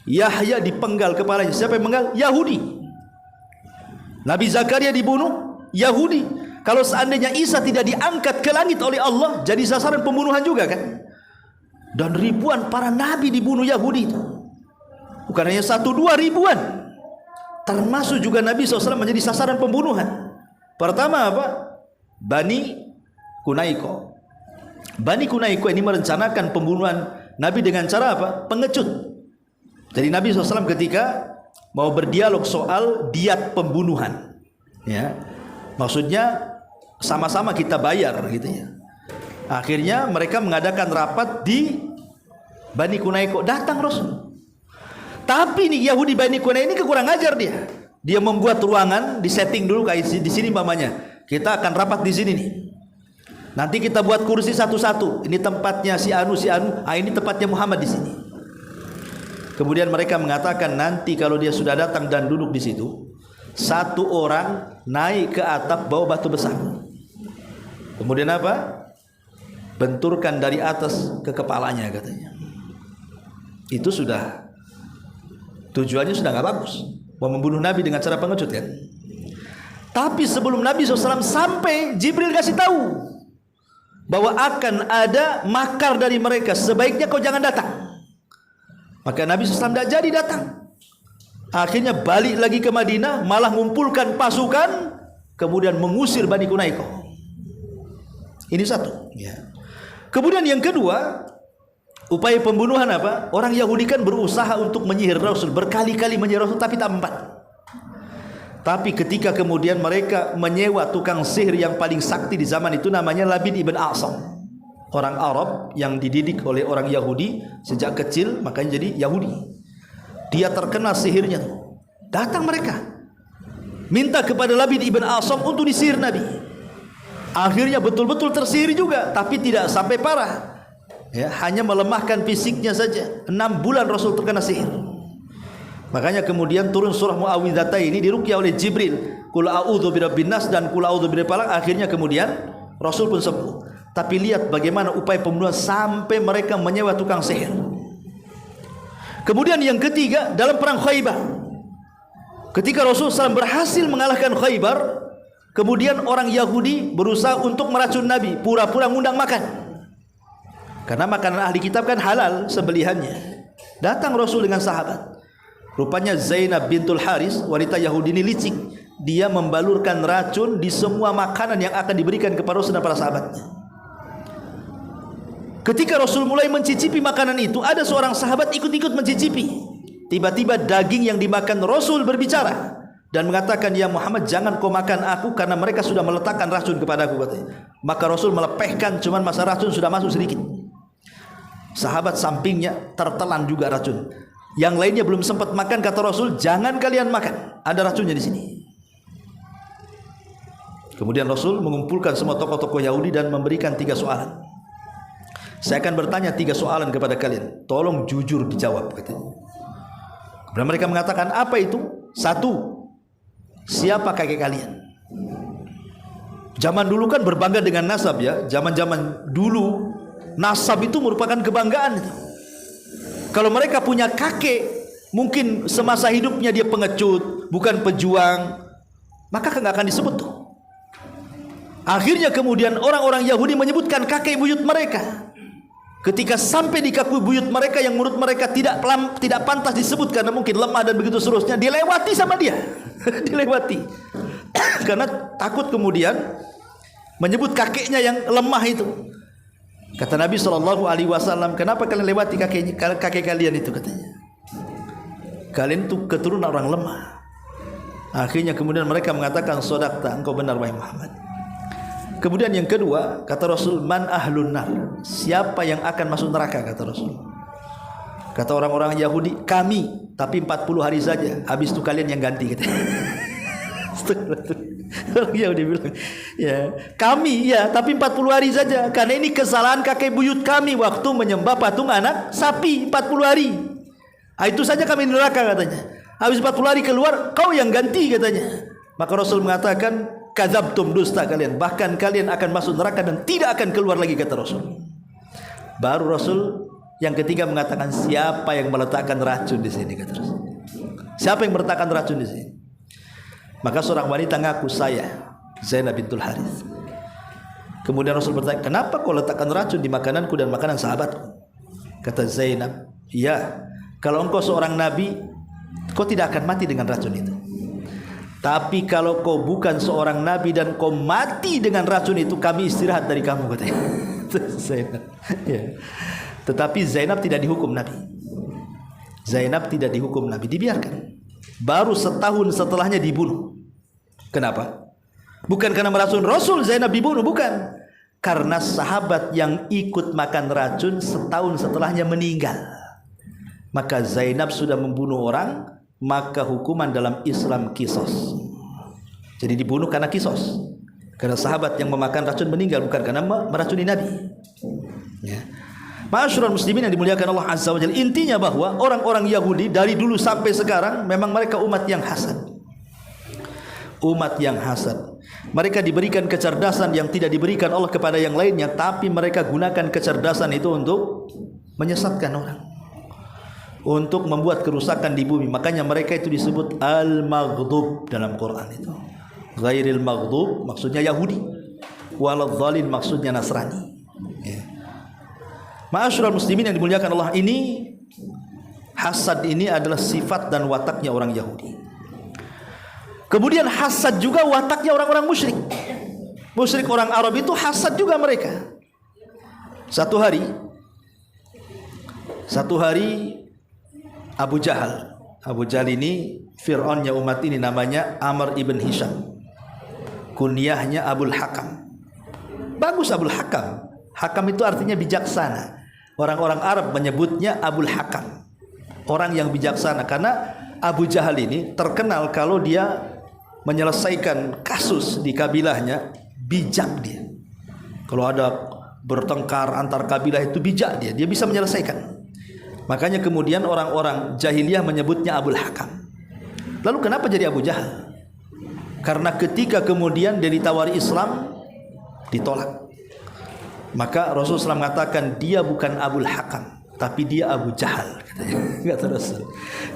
Yahya dipenggal kepalanya. Siapa yang penggal? Yahudi. Nabi Zakaria dibunuh, Yahudi. Kalau seandainya Isa tidak diangkat ke langit oleh Allah, jadi sasaran pembunuhan juga kan? Dan ribuan para nabi dibunuh Yahudi itu. Bukan hanya 1-2, ribuan. Termasuk juga Nabi SAW menjadi sasaran pembunuhan. Pertama apa? Bani Kunaiko. Bani Kunaiko ini merencanakan pembunuhan Nabi dengan cara apa? Pengecut. Jadi Nabi SAW ketika mau berdialog soal diat pembunuhan, ya, maksudnya sama-sama kita bayar gitu ya. Akhirnya mereka mengadakan rapat di Bani Kunaiko. Datang Rasul. Tapi nih Yahudi Bani Kunaiko ini kurang ajar dia. Dia membuat ruangan, disetting dulu kayak di sini mamanya. Kita akan rapat di sini nih. Nanti kita buat kursi satu-satu. Ini tempatnya si Anu, ini tempatnya Muhammad di sini. Kemudian mereka mengatakan nanti kalau dia sudah datang dan duduk di situ, satu orang naik ke atap bawa batu besar. Kemudian apa? Benturkan dari atas ke kepalanya katanya. Itu sudah tujuannya sudah nggak bagus. Mau membunuh Nabi dengan cara pengecut kan? Tapi sebelum Nabi SAW sampai, Jibril kasih tahu bahwa akan ada makar dari mereka. Sebaiknya kau jangan datang. Maka Nabi SAW tidak jadi datang. Akhirnya balik lagi ke Madinah, malah mengumpulkan pasukan, kemudian mengusir Bani Kunaiko. Ini satu. Ya. Kemudian yang kedua, upaya pembunuhan apa? Orang Yahudi kan berusaha untuk menyihir Rasul, berkali-kali menyihir Rasul tapi tak mempan. Tapi ketika kemudian mereka menyewa tukang sihir yang paling sakti di zaman itu, namanya Labid ibn A'sam, orang Arab yang dididik oleh orang Yahudi sejak kecil, makanya jadi Yahudi. Dia terkena sihirnya. Datang mereka minta kepada Labid ibn A'sam untuk disihir Nabi. Akhirnya betul-betul tersihir juga, tapi tidak sampai parah. Ya, hanya melemahkan fisiknya saja. 6 bulan Rasul terkena sihir. Makanya kemudian turun surah Muawwidzatain ini diruqyah oleh Jibril. Qul a'udzu birabbin nas dan qul a'udzu birabbil falaq. Akhirnya kemudian Rasul pun sembuh. Tapi lihat bagaimana upaya pembunuhan sampai mereka menyewa tukang sihir. Kemudian yang ketiga, dalam perang Khaybar. Ketika Rasul SAW berhasil mengalahkan Khaybar, kemudian orang Yahudi berusaha untuk meracun Nabi, pura-pura ngundang makan. Karena makanan ahli kitab kan halal sembelihannya. Datang Rasul dengan sahabat. Rupanya Zainab bintul Haris, wanita Yahudi ini licik. Dia membalurkan racun di semua makanan yang akan diberikan kepada Rasul dan para sahabatnya. Ketika Rasul mulai mencicipi makanan itu, ada seorang sahabat ikut-ikut mencicipi. Tiba-tiba daging yang dimakan Rasul berbicara dan mengatakan, "Ya Muhammad, jangan kau makan aku karena mereka sudah meletakkan racun kepadaku," katanya. Maka Rasul melepehkan, cuman masa racun sudah masuk sedikit. Sahabat sampingnya tertelan juga racun. Yang lainnya belum sempat makan, kata Rasul, "Jangan kalian makan, ada racunnya di sini." Kemudian Rasul mengumpulkan semua tokoh-tokoh Yahudi dan memberikan 3 soalan. "Saya akan bertanya 3 soalan kepada kalian, tolong jujur dijawab," katanya. Kemudian mereka mengatakan, "Apa itu?" 1. Siapa kakek kalian? Zaman dulu kan berbangga dengan nasab ya. Zaman-zaman dulu nasab itu merupakan kebanggaan. Kalau mereka punya kakek, mungkin semasa hidupnya dia pengecut, bukan pejuang, maka nggak akan disebut tuh. Akhirnya kemudian orang-orang Yahudi menyebutkan kakek buyut mereka. Ketika sampai di kakek buyut mereka yang menurut mereka tidak pantas disebut karena mungkin lemah dan begitu seterusnya, dilewati sama dia. Dilewati. Karena takut kemudian menyebut kakeknya yang lemah itu. Kata Nabi SAW, "Kenapa kalian lewati kakek kalian itu?" katanya. "Kalian itu keturunan orang lemah." Akhirnya kemudian mereka mengatakan, "Shadaqta, engkau benar wahai Muhammad." Kemudian yang kedua, kata Rasul, "Man ahlun nar?" Siapa yang akan masuk neraka, kata Rasul. Kata orang-orang Yahudi, "Kami, tapi 40 hari saja. Habis itu kalian yang ganti," katanya. Orang Yahudi bilang, "Ya, kami ya, tapi 40 hari saja. Karena ini kesalahan kakek buyut kami waktu menyembah patung anak sapi 40 hari. Itu saja kami neraka," katanya. "Habis 40 hari keluar, kau yang ganti," katanya. Maka Rasul mengatakan, kadzabtum, dusta kalian, bahkan kalian akan masuk neraka dan tidak akan keluar lagi, kata Rasul. Baru Rasul yang ketiga mengatakan, siapa yang meletakkan racun di sini, kata Rasul. Siapa yang meletakkan racun di sini? Maka seorang wanita ngaku, saya Zainab bintul Harith. Kemudian Rasul bertanya, kenapa kau letakkan racun di makananku dan makanan sahabatku? Kata Zainab, iya, kalau engkau seorang nabi, kau tidak akan mati dengan racun itu. Tapi kalau kau bukan seorang nabi dan kau mati dengan racun itu, kami istirahat dari kamu, katanya. Zainab. Ya. Tetapi Zainab tidak dihukum Nabi. Zainab tidak dihukum Nabi, dibiarkan. Baru setahun setelahnya dibunuh. Kenapa? Bukan karena meracun Rasul Zainab dibunuh, bukan. Karena sahabat yang ikut makan racun setahun setelahnya meninggal. Maka Zainab sudah membunuh orang, maka hukuman dalam Islam kisos. Jadi dibunuh karena kisos. Karena sahabat yang memakan racun meninggal, bukan karena meracuni Nabi. Ya. Ma'asyiral muslimin yang dimuliakan Allah Azza wa Jalla, intinya bahwa orang-orang Yahudi dari dulu sampai sekarang memang mereka umat yang hasad. Umat yang hasad. Mereka diberikan kecerdasan yang tidak diberikan Allah kepada yang lainnya, tapi mereka gunakan kecerdasan itu untuk menyesatkan orang, untuk membuat kerusakan di bumi. Makanya mereka itu disebut al-maghdub dalam Quran itu. Ghairil maghdub maksudnya Yahudi, waladhdallin maksudnya Nasrani. Ya. Ma'asyiral muslimin yang dimuliakan Allah, ini hasad ini adalah sifat dan wataknya orang Yahudi. Kemudian hasad juga wataknya orang-orang musyrik. Musyrik orang Arab itu hasad juga mereka. Satu hari Abu Jahal ini Fir'aunnya umat ini, namanya Amr ibn Hisham. Kunyahnya Abul Hakam. Bagus Abul Hakam. Hakam itu artinya bijaksana. Orang-orang Arab menyebutnya Abul Hakam, orang yang bijaksana. Karena Abu Jahal ini terkenal kalau dia menyelesaikan kasus di kabilahnya, bijak dia. Kalau ada bertengkar antar kabilah itu bijak dia bisa menyelesaikan. Makanya kemudian orang-orang jahiliyah menyebutnya Abul Hakam. Lalu kenapa jadi Abu Jahal? Karena ketika kemudian dia ditawari Islam, ditolak. Maka Rasulullah SAW mengatakan, dia bukan Abul Hakam, tapi dia Abu Jahal, kata Rasul.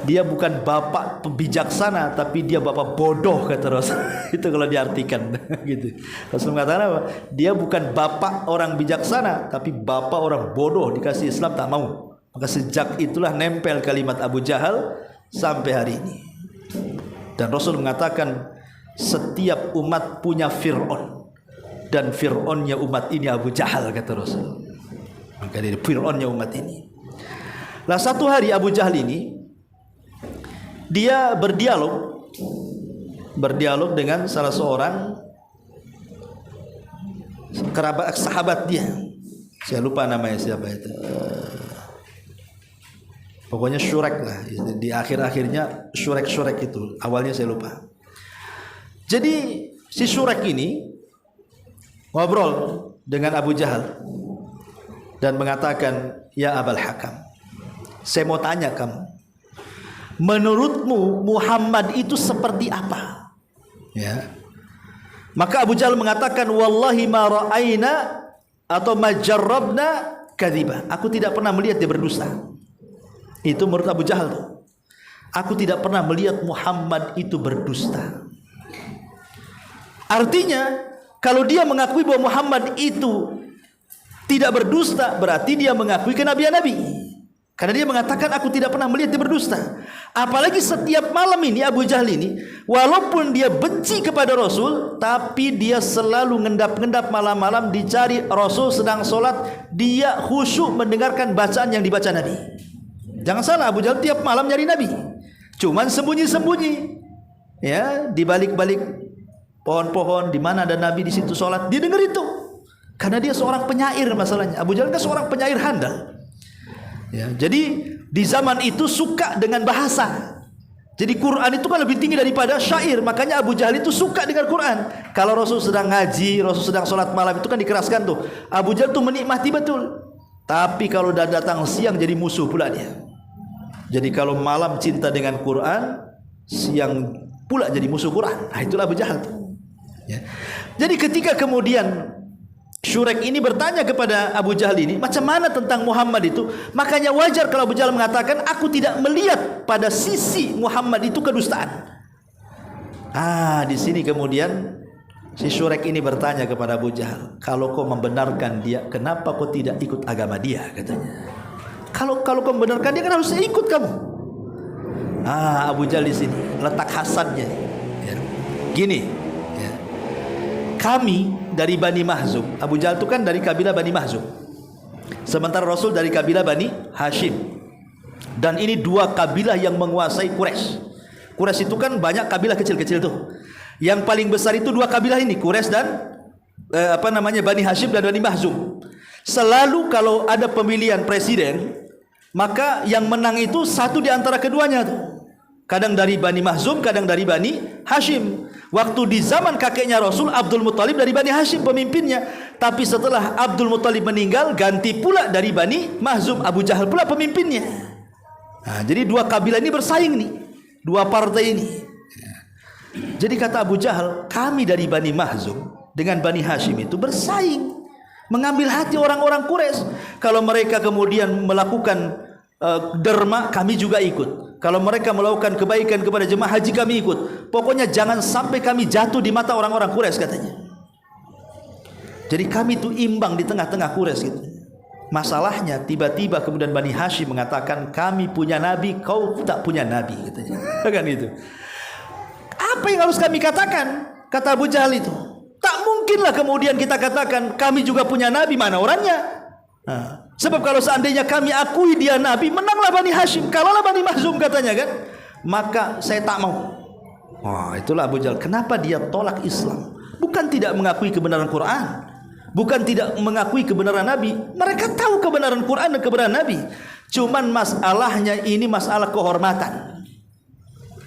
Dia bukan bapak bijaksana, tapi dia bapak bodoh, kata Rasul. Itu kalau diartikan gitu. Rasul mengatakan apa? Dia bukan bapak orang bijaksana, tapi bapak orang bodoh. Dikasih Islam tak mau. Maka sejak itulah nempel kalimat Abu Jahal sampai hari ini. Dan Rasul mengatakan, setiap umat punya Fir'aun, dan Fir'aunnya umat ini Abu Jahal, kata Rasul. Maka dari Fir'aunnya umat ini. Lah satu hari Abu Jahal ini dia berdialog dengan salah seorang kerabat sahabat dia. Saya lupa namanya siapa itu. Pokoknya Syurek lah. Di akhir-akhirnya Syurek itu. Awalnya saya lupa. Jadi si Syurek ini ngobrol dengan Abu Jahal dan mengatakan, ya Abul Hakam, saya mau tanya kamu, menurutmu Muhammad itu seperti apa? Ya. Maka Abu Jahal mengatakan, wallahi ma ra'aina atau ma jarrabna kadhiba. Aku tidak pernah melihat dia berdusta. Itu menurut Abu Jahal tuh. Aku tidak pernah melihat Muhammad itu berdusta. Artinya, kalau dia mengakui bahwa Muhammad itu tidak berdusta, berarti dia mengakui kenabian Nabi. Karena dia mengatakan, aku tidak pernah melihat dia berdusta. Apalagi setiap malam ini Abu Jahal ini, walaupun dia benci kepada Rasul, tapi dia selalu ngendap-ngendap malam-malam dicari Rasul sedang sholat, dia khusyuk mendengarkan bacaan yang dibaca Nabi. Jangan salah, Abu Jahal tiap malam nyari Nabi, cuman sembunyi-sembunyi, ya, di balik-balik pohon-pohon, di mana ada Nabi di situ sholat, dia dengar itu. Karena dia seorang penyair masalahnya. Abu Jahal kan seorang penyair handal. Ya, jadi di zaman itu suka dengan bahasa. Jadi Quran itu kan lebih tinggi daripada syair. Makanya Abu Jahal itu suka dengan Quran. Kalau Rasul sedang ngaji, Rasul sedang sholat malam, itu kan dikeraskan tuh. Abu Jahal tuh menikmati betul. Tapi kalau udah datang siang jadi musuh pula dia. Jadi kalau malam cinta dengan Quran, siang pula jadi musuh Quran. Nah itulah Abu Jahal tuh. Ya. Jadi ketika kemudian Syurek ini bertanya kepada Abu Jahal ini, macam mana tentang Muhammad itu? Makanya wajar kalau Abu Jahal mengatakan, aku tidak melihat pada sisi Muhammad itu kedustaan. Di sini kemudian si Syurek ini bertanya kepada Abu Jahal, kalau kau membenarkan dia, kenapa kau tidak ikut agama dia? Katanya. Kalau kau membenarkan dia, kan harusnya ikut kamu. Abu Jahal di sini letak hasadnya. Ya. Gini, ya. Kami dari Bani Mahzum. Abu Jahal itu kan dari kabilah Bani Mahzum. Sementara Rasul dari kabilah Bani Hashim. Dan ini dua kabilah yang menguasai Quraisy. Quraisy itu kan banyak kabilah kecil-kecil tuh. Yang paling besar itu dua kabilah ini, Quraisy dan Bani Hashim dan Bani Mahzum. Selalu kalau ada pemilihan presiden, maka yang menang itu satu di antara keduanya tuh. Kadang dari Bani Mahzum, kadang dari Bani Hashim. Waktu di zaman kakeknya Rasul, Abdul Muttalib dari Bani Hashim pemimpinnya. Tapi setelah Abdul Muttalib meninggal, ganti pula dari Bani Mahzum, Abu Jahal pula pemimpinnya. Jadi dua kabilah ini bersaing nih, dua partai ini. Jadi kata Abu Jahal, kami dari Bani Mahzum dengan Bani Hashim itu bersaing, mengambil hati orang-orang Quraisy. Kalau mereka kemudian melakukan derma, kami juga ikut. Kalau mereka melakukan kebaikan kepada jemaah haji, kami ikut. Pokoknya jangan sampai kami jatuh di mata orang-orang Quraisy, katanya. Jadi kami itu imbang di tengah-tengah Quraisy gitu. Masalahnya tiba-tiba kemudian Bani Hashim mengatakan, kami punya nabi, kau tak punya nabi, katanya. Kan itu. Apa yang harus kami katakan? Kata Abu Jahal itu, tak mungkinlah kemudian kita katakan kami juga punya nabi, mana orangnya? Sebab kalau seandainya kami akui dia nabi, menanglah Bani Hashim, kalahlah Bani Mahzum, katanya kan. Maka saya tak mau. Itulah Abu Jahal. Kenapa dia tolak Islam? Bukan tidak mengakui kebenaran Quran, bukan tidak mengakui kebenaran Nabi. Mereka tahu kebenaran Quran dan kebenaran Nabi. Cuman masalahnya ini masalah kehormatan,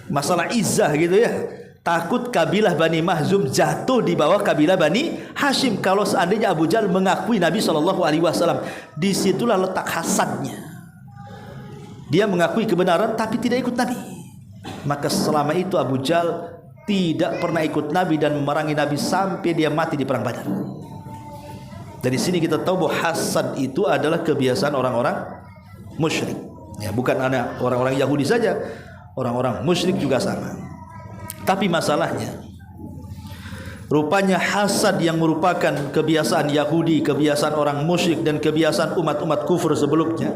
masalah izzah gitu ya. Takut kabilah Bani Mahzum jatuh di bawah kabilah Bani Hashim kalau seandainya Abu Jahal mengakui Nabi SAW. Disitulah letak hasadnya. Dia mengakui kebenaran tapi tidak ikut Nabi. Maka selama itu Abu Jahal tidak pernah ikut Nabi dan memerangi Nabi sampai dia mati di perang Badar. Dari sini kita tahu bahwa hasad itu adalah kebiasaan orang-orang musyrik. Ya, bukan hanya orang-orang Yahudi saja, orang-orang musyrik juga sama. Tapi masalahnya, rupanya hasad yang merupakan kebiasaan Yahudi, kebiasaan orang musyrik dan kebiasaan umat-umat kufur sebelumnya,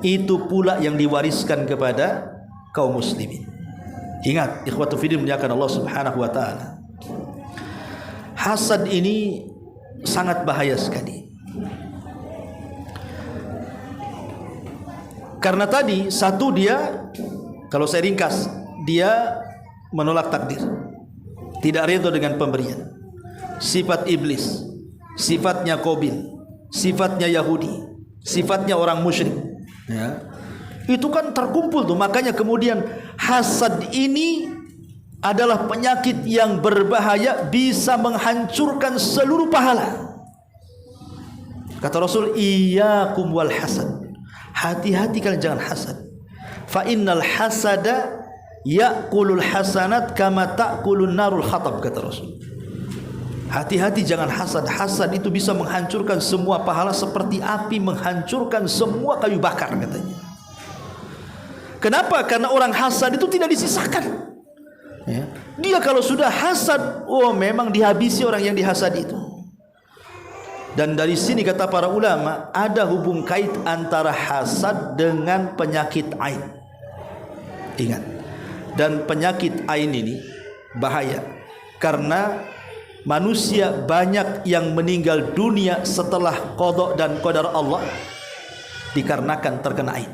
itu pula yang diwariskan kepada kaum muslimin. Ingat, ikhwatu fiddin muliakan Allah Subhanahu wa taala. Hasad ini sangat bahaya sekali. Karena tadi satu, dia, kalau saya ringkas, dia menolak takdir, tidak ridho dengan pemberian. Sifat iblis, sifatnya Qabil, sifatnya Yahudi, sifatnya orang musyrik, ya. Itu kan terkumpul tuh. Makanya kemudian hasad ini adalah penyakit yang berbahaya, bisa menghancurkan seluruh pahala. Kata Rasul, iyyakum wal hasad, hati-hati kalian jangan hasad. Fa innal hasada ya'kulul hasanat kama ta'kulun narul khatab, kata Rasul. Hati-hati jangan hasad. Hasad itu bisa menghancurkan semua pahala seperti api menghancurkan semua kayu bakar, katanya. Kenapa? Karena orang hasad itu tidak disisakan, ya. Dia kalau sudah hasad, memang dihabisi orang yang dihasad itu. Dan dari sini kata para ulama, ada hubung kait antara hasad dengan penyakit ain. Ingat, dan penyakit ain ini bahaya karena manusia banyak yang meninggal dunia setelah qada dan qadar Allah dikarenakan terkena ain.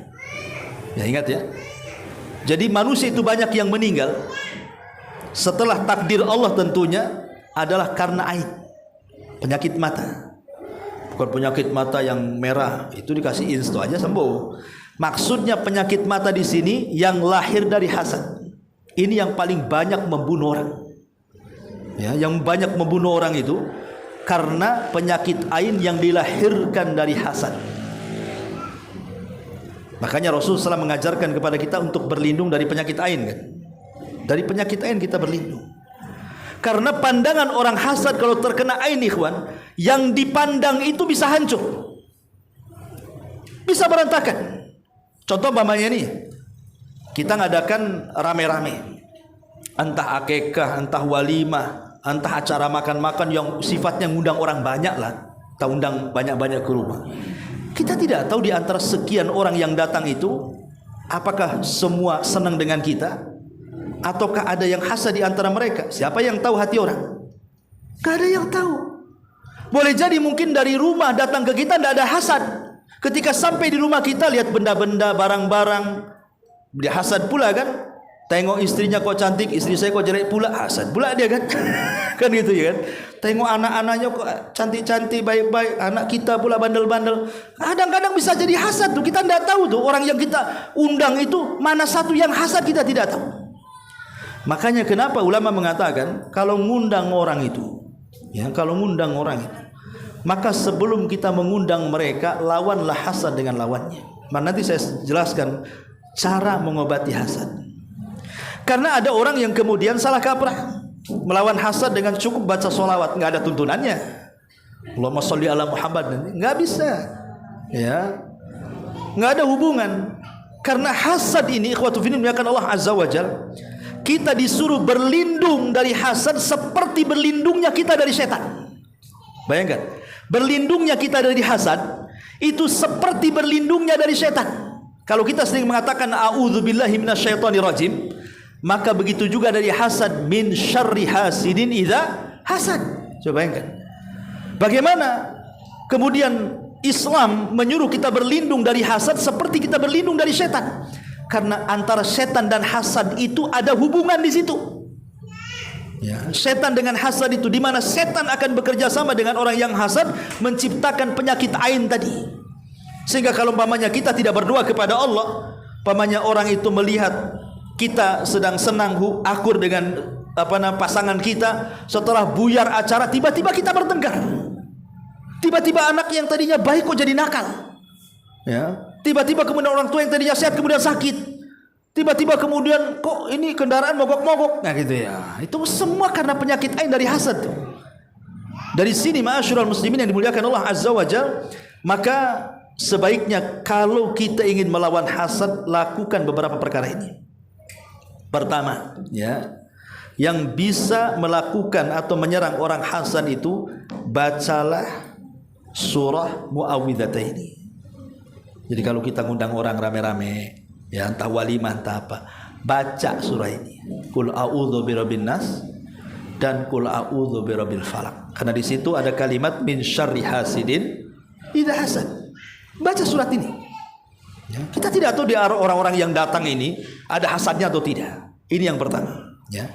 Ya, ingat ya. Jadi manusia itu banyak yang meninggal setelah takdir Allah tentunya adalah karena ain, penyakit mata. Bukan penyakit mata yang merah, itu dikasih insto aja sembuh. Maksudnya penyakit mata di sini yang lahir dari hasad. Ini yang paling banyak membunuh orang, ya, yang banyak membunuh orang itu karena penyakit ain yang dilahirkan dari hasad. Makanya Rasulullah SAW mengajarkan kepada kita untuk berlindung dari penyakit ain, kan? Dari penyakit ain kita berlindung. Karena pandangan orang hasad kalau terkena ain ikhwan, yang dipandang itu bisa hancur, bisa berantakan. Contoh umpamanya nih, kita ngadakan rame-rame, entah akikah, entah walimah, entah acara makan-makan yang sifatnya ngundang orang banyak lah, kita undang banyak-banyak ke rumah. Kita tidak tahu di antara sekian orang yang datang itu, apakah semua senang dengan kita, ataukah ada yang hasad di antara mereka? Siapa yang tahu hati orang? Gak ada yang tahu. Boleh jadi mungkin dari rumah datang ke kita tidak ada hasad. Ketika sampai di rumah kita lihat benda-benda, barang-barang, dia hasad pula kan. Tengok istrinya kok cantik, istri saya kok jelek pula, hasad pula dia kan. Kan gitu ya kan. Tengok anak-anaknya kok cantik-cantik, baik-baik, anak kita pula bandel-bandel. Kadang-kadang bisa jadi hasad tuh. Kita tidak tahu tuh orang yang kita undang itu mana satu yang hasad, kita tidak tahu. Makanya kenapa ulama mengatakan kalau ngundang orang itu, ya, kalau ngundang orang itu, maka sebelum kita mengundang mereka, lawanlah hasad dengan lawannya. Nanti saya jelaskan cara mengobati hasad. Karena ada orang yang kemudian salah kaprah melawan hasad dengan cukup baca sholawat, nggak ada tuntunannya. Allahumma sholli ala Muhammad, nggak bisa, ya, nggak ada hubungan. Karena hasad ini, ikhwatu fiddin, muliakan Allah azza wajal, kita disuruh berlindung dari hasad seperti berlindungnya kita dari setan. Bayangkan, berlindungnya kita dari hasad itu seperti berlindungnya dari setan. Kalau kita sering mengatakan a'udzubillahi minasyaitonirrajim, maka begitu juga dari hasad, min syarri hasidin idza hasad. Coba bayangkan, bagaimana kemudian Islam menyuruh kita berlindung dari hasad seperti kita berlindung dari setan. Karena antara setan dan hasad itu ada hubungan di situ. Ya, setan dengan hasad itu, di mana setan akan bekerja sama dengan orang yang hasad menciptakan penyakit ain tadi. Sehingga kalau umpamanya kita tidak berdoa kepada Allah, umpamanya orang itu melihat kita sedang senang akur dengan pasangan kita, setelah buyar acara tiba-tiba kita bertengkar. Tiba-tiba anak yang tadinya baik kok jadi nakal. Ya. Tiba-tiba kemudian orang tua yang tadinya sehat kemudian sakit. Tiba-tiba kemudian kok ini kendaraan mogok-mogok. Nah gitu ya. Itu semua karena penyakit ain dari hasad tuh. Dari sini ma'asyiral muslimin yang dimuliakan Allah azza wajal, maka sebaiknya kalau kita ingin melawan hasad, lakukan beberapa perkara ini. Pertama, ya, yang bisa melakukan atau menyerang orang hasad itu, bacalah surah Muawwidhataini. Jadi kalau kita ngundang orang rame-rame, ya, entah walimah entah apa, baca surah ini, Qul a'udzu birabbin nas dan Qul a'udzu birabbil falaq. Karena di situ ada kalimat min syarri hasidin idza hasad. Baca surat ini. Ya, kita tidak tahu di orang-orang yang datang ini ada hasadnya atau tidak. Ini yang pertama. Ya.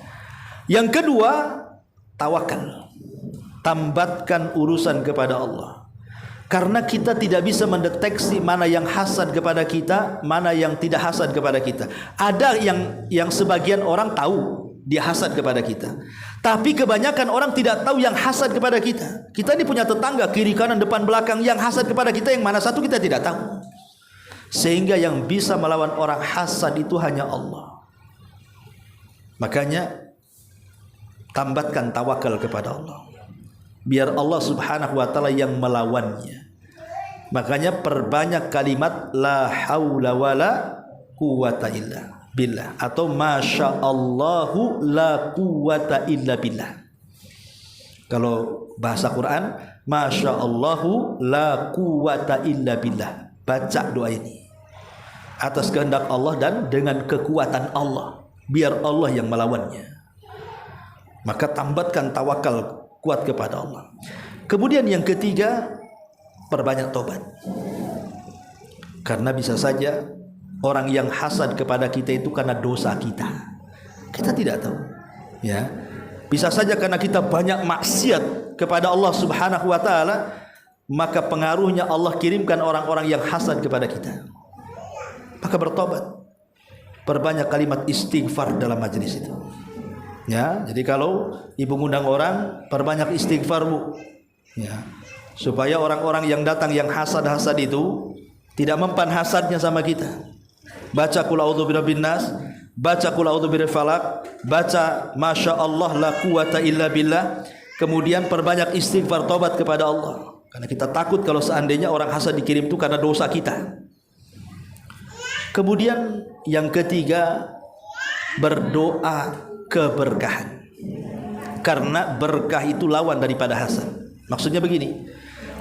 Yang kedua, tawakal. Tambatkan urusan kepada Allah. Karena kita tidak bisa mendeteksi mana yang hasad kepada kita, mana yang tidak hasad kepada kita. Ada yang sebagian orang tahu dia hasad kepada kita, tapi kebanyakan orang tidak tahu yang hasad kepada kita. Kita ini punya tetangga kiri kanan depan belakang yang hasad kepada kita, yang mana satu kita tidak tahu. Sehingga yang bisa melawan orang hasad itu hanya Allah. Makanya tambatkan tawakal kepada Allah, biar Allah subhanahu wa ta'ala yang melawannya. Makanya perbanyak kalimat la haula wala quwata illa billah, atau masya Allahu la quwata illa billah. Kalau bahasa Quran, masya Allahu la quwata illa billah. Baca doa ini atas kehendak Allah dan dengan kekuatan Allah, biar Allah yang melawannya. Maka tambatkan tawakal kuat kepada Allah. Kemudian yang ketiga, perbanyak tobat. Karena bisa saja orang yang hasad kepada kita itu karena dosa kita. Kita tidak tahu. Ya. Bisa saja karena kita banyak maksiat kepada Allah Subhanahu wa taala, maka pengaruhnya Allah kirimkan orang-orang yang hasad kepada kita. Maka bertobat. Perbanyak kalimat istighfar dalam majelis itu. Ya, jadi kalau ibu ngundang orang, perbanyak istighfar, Bu. Ya. Supaya orang-orang yang datang yang hasad-hasad itu tidak mempan hasadnya sama kita. Baca Qul a'udzu birabbin nas, baca qul a'udzu birabbil falaq, baca masya Allah la quwata illa billah, kemudian perbanyak istighfar taubat kepada Allah. Karena kita takut kalau seandainya orang hasad dikirim itu karena dosa kita. Kemudian yang ketiga, berdoa keberkahan. Karena berkah itu lawan daripada hasad. Maksudnya begini,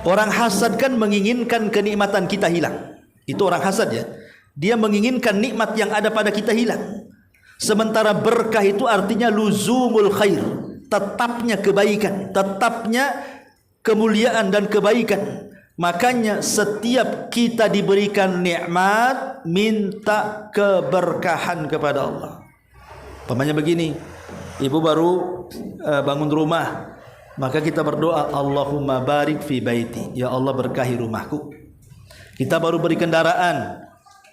orang hasad kan menginginkan kenikmatan kita hilang. Itu orang hasad ya. Dia menginginkan nikmat yang ada pada kita hilang. Sementara berkah itu artinya luzumul khair, tetapnya kebaikan, tetapnya kemuliaan dan kebaikan. Makanya setiap kita diberikan nikmat, minta keberkahan kepada Allah. Umpamanya begini, ibu baru bangun rumah, maka kita berdoa, Allahumma barik fi baiti, ya Allah berkahi rumahku. Kita baru beri kendaraan,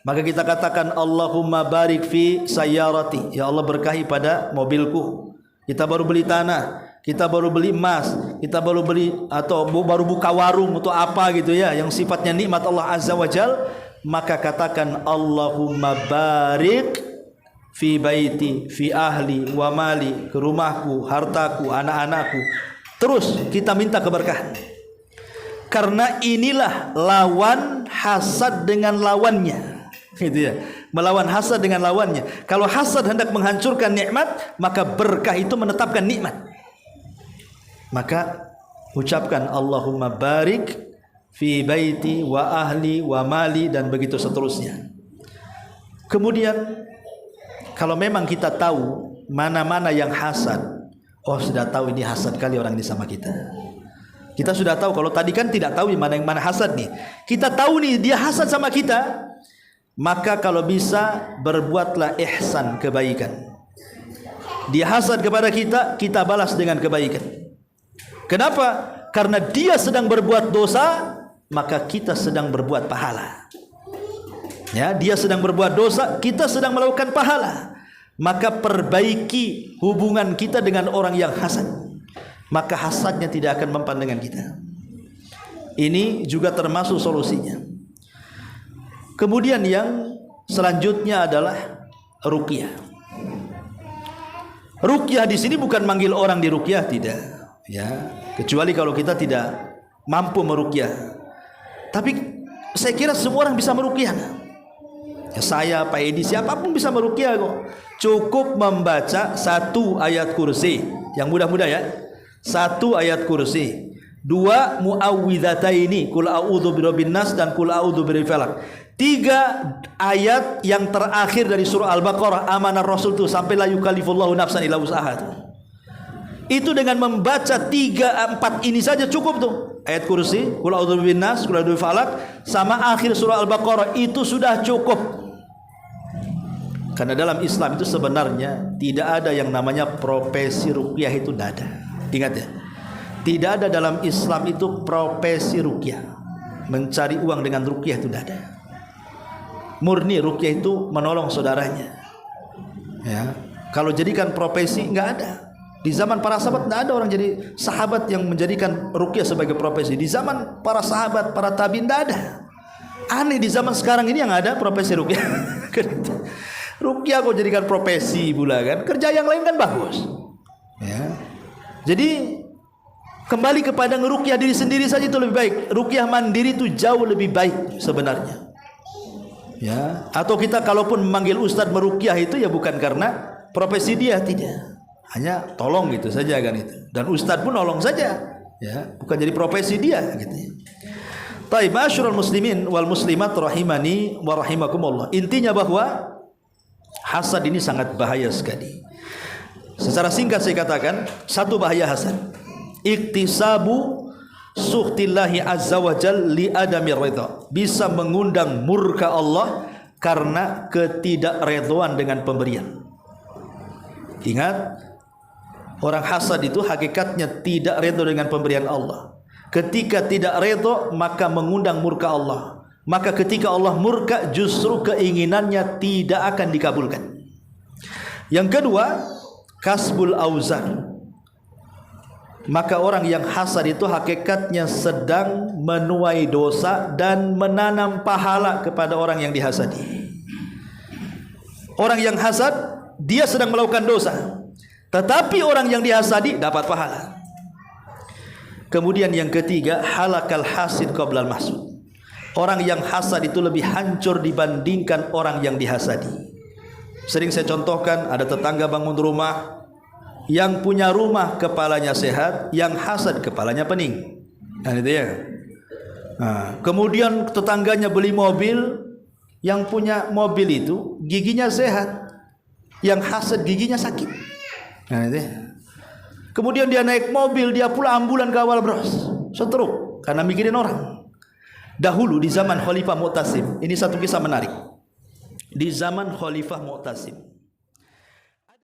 maka kita katakan Allahumma barik fi sayyarati, ya Allah berkahi pada mobilku. Kita baru beli tanah, kita baru beli emas, kita baru beli atau baru buka warung atau apa gitu ya, yang sifatnya nikmat Allah Azza wa Jal, maka katakan Allahumma barik fi baiti, fi ahli wa mali, ke rumahku, hartaku, anak-anakku. Terus kita minta keberkahan. Karena inilah lawan hasad dengan lawannya. Gitu ya. Melawan hasad dengan lawannya. Kalau hasad hendak menghancurkan nikmat, maka berkah itu menetapkan nikmat. Maka ucapkan Allahumma barik fi baiti wa ahli wa mali, dan begitu seterusnya. Kemudian kalau memang kita tahu mana-mana yang hasad, oh sudah tahu ini hasad kali orang ini sama kita. Kita sudah tahu, kalau tadi kan tidak tahu mana yang mana hasad nih. Kita tahu nih dia hasad sama kita. Maka kalau bisa berbuatlah ihsan, kebaikan. Dia hasad kepada kita, kita balas dengan kebaikan. Kenapa? Karena dia sedang berbuat dosa, maka kita sedang berbuat pahala. Ya, dia sedang berbuat dosa, kita sedang melakukan pahala. Maka perbaiki hubungan kita dengan orang yang hasad, maka hasadnya tidak akan mempan dengan kita. Ini juga termasuk solusinya. Kemudian yang selanjutnya adalah ruqyah. Ruqyah di sini bukan manggil orang di ruqyah, tidak, ya. Kecuali kalau kita tidak mampu meruqyah. Tapi saya kira semua orang bisa meruqyah. Ya, saya, Pak Edi, siapapun bisa meruqyah kok. Cukup membaca 1 ayat kursi, yang mudah-mudah ya. 1 ayat kursi, 2 muawwidhataini, qul a'udzu birabbin nas dan qul a'udzu birabbil falaq. 3 ayat yang terakhir dari surah Al-Baqarah, amanar rasul itu sampai la yukallifullahu nafsan illa wus'aha. Itu dengan membaca 3-4 ini saja cukup tuh. Ayat kursi, qul a'udzu birabbin nas, qul a'udzu birabbil falaq, sama akhir surah Al-Baqarah, itu sudah cukup. Karena dalam Islam itu sebenarnya tidak ada yang namanya profesi ruqyah, itu tidak ada. Ingat ya, tidak ada dalam Islam itu profesi ruqyah. Mencari uang dengan ruqyah itu tidak ada. Murni ruqyah itu menolong saudaranya. Ya, kalau jadikan profesi nggak ada. Di zaman para sahabat tidak ada orang jadi sahabat yang menjadikan ruqyah sebagai profesi. Di zaman para sahabat, para tabi'in tidak ada. Aneh di zaman sekarang ini yang ada profesi ruqyah. Ruqyah kok jadikan profesi pula kan? Kerja yang lain kan bagus. Ya. Jadi kembali kepada ngeruqyah diri sendiri saja itu lebih baik. Ruqyah mandiri itu jauh lebih baik sebenarnya. Ya, atau kita kalaupun memanggil ustadz meruqyah itu ya bukan karena profesi dia, tidak. Hanya tolong gitu saja kan itu. Dan ustadz pun nolong saja. Ya, bukan jadi profesi dia gitu. Baik, ma'asyiral muslimin wal muslimat rahimani wa rahimakumullah. Intinya bahwa hasad ini sangat bahaya sekali. Secara singkat saya katakan, satu bahaya hasad, iktisabu sukhtillahi azza wa jal li adami ridha, bisa mengundang murka Allah karena ketidakredhoan dengan pemberian. Ingat, orang hasad itu hakikatnya tidak redha dengan pemberian Allah. Ketika tidak redha, maka mengundang murka Allah. Maka ketika Allah murka, justru keinginannya tidak akan dikabulkan. Yang kedua, kasbul auzar. Maka orang yang hasad itu hakikatnya sedang menuai dosa dan menanam pahala kepada orang yang dihasadi. Orang yang hasad, dia sedang melakukan dosa, tetapi orang yang dihasadi dapat pahala. Kemudian yang ketiga, halakal hasid qablal mahsud. Orang yang hasad itu lebih hancur dibandingkan orang yang dihasadi. Sering saya contohkan, ada tetangga bangun rumah, yang punya rumah kepalanya sehat, yang hasad kepalanya pening. Nah, itu ya. Nah, kemudian tetangganya beli mobil, yang punya mobil itu giginya sehat, yang hasad giginya sakit. Nah, itu ya. Kemudian dia naik mobil, dia pula ambulan kawal bros, stroke karena mikirin orang. Dahulu di zaman Khalifah Mu'tasim, ini satu kisah menarik. Di zaman Khalifah Mu'tasim,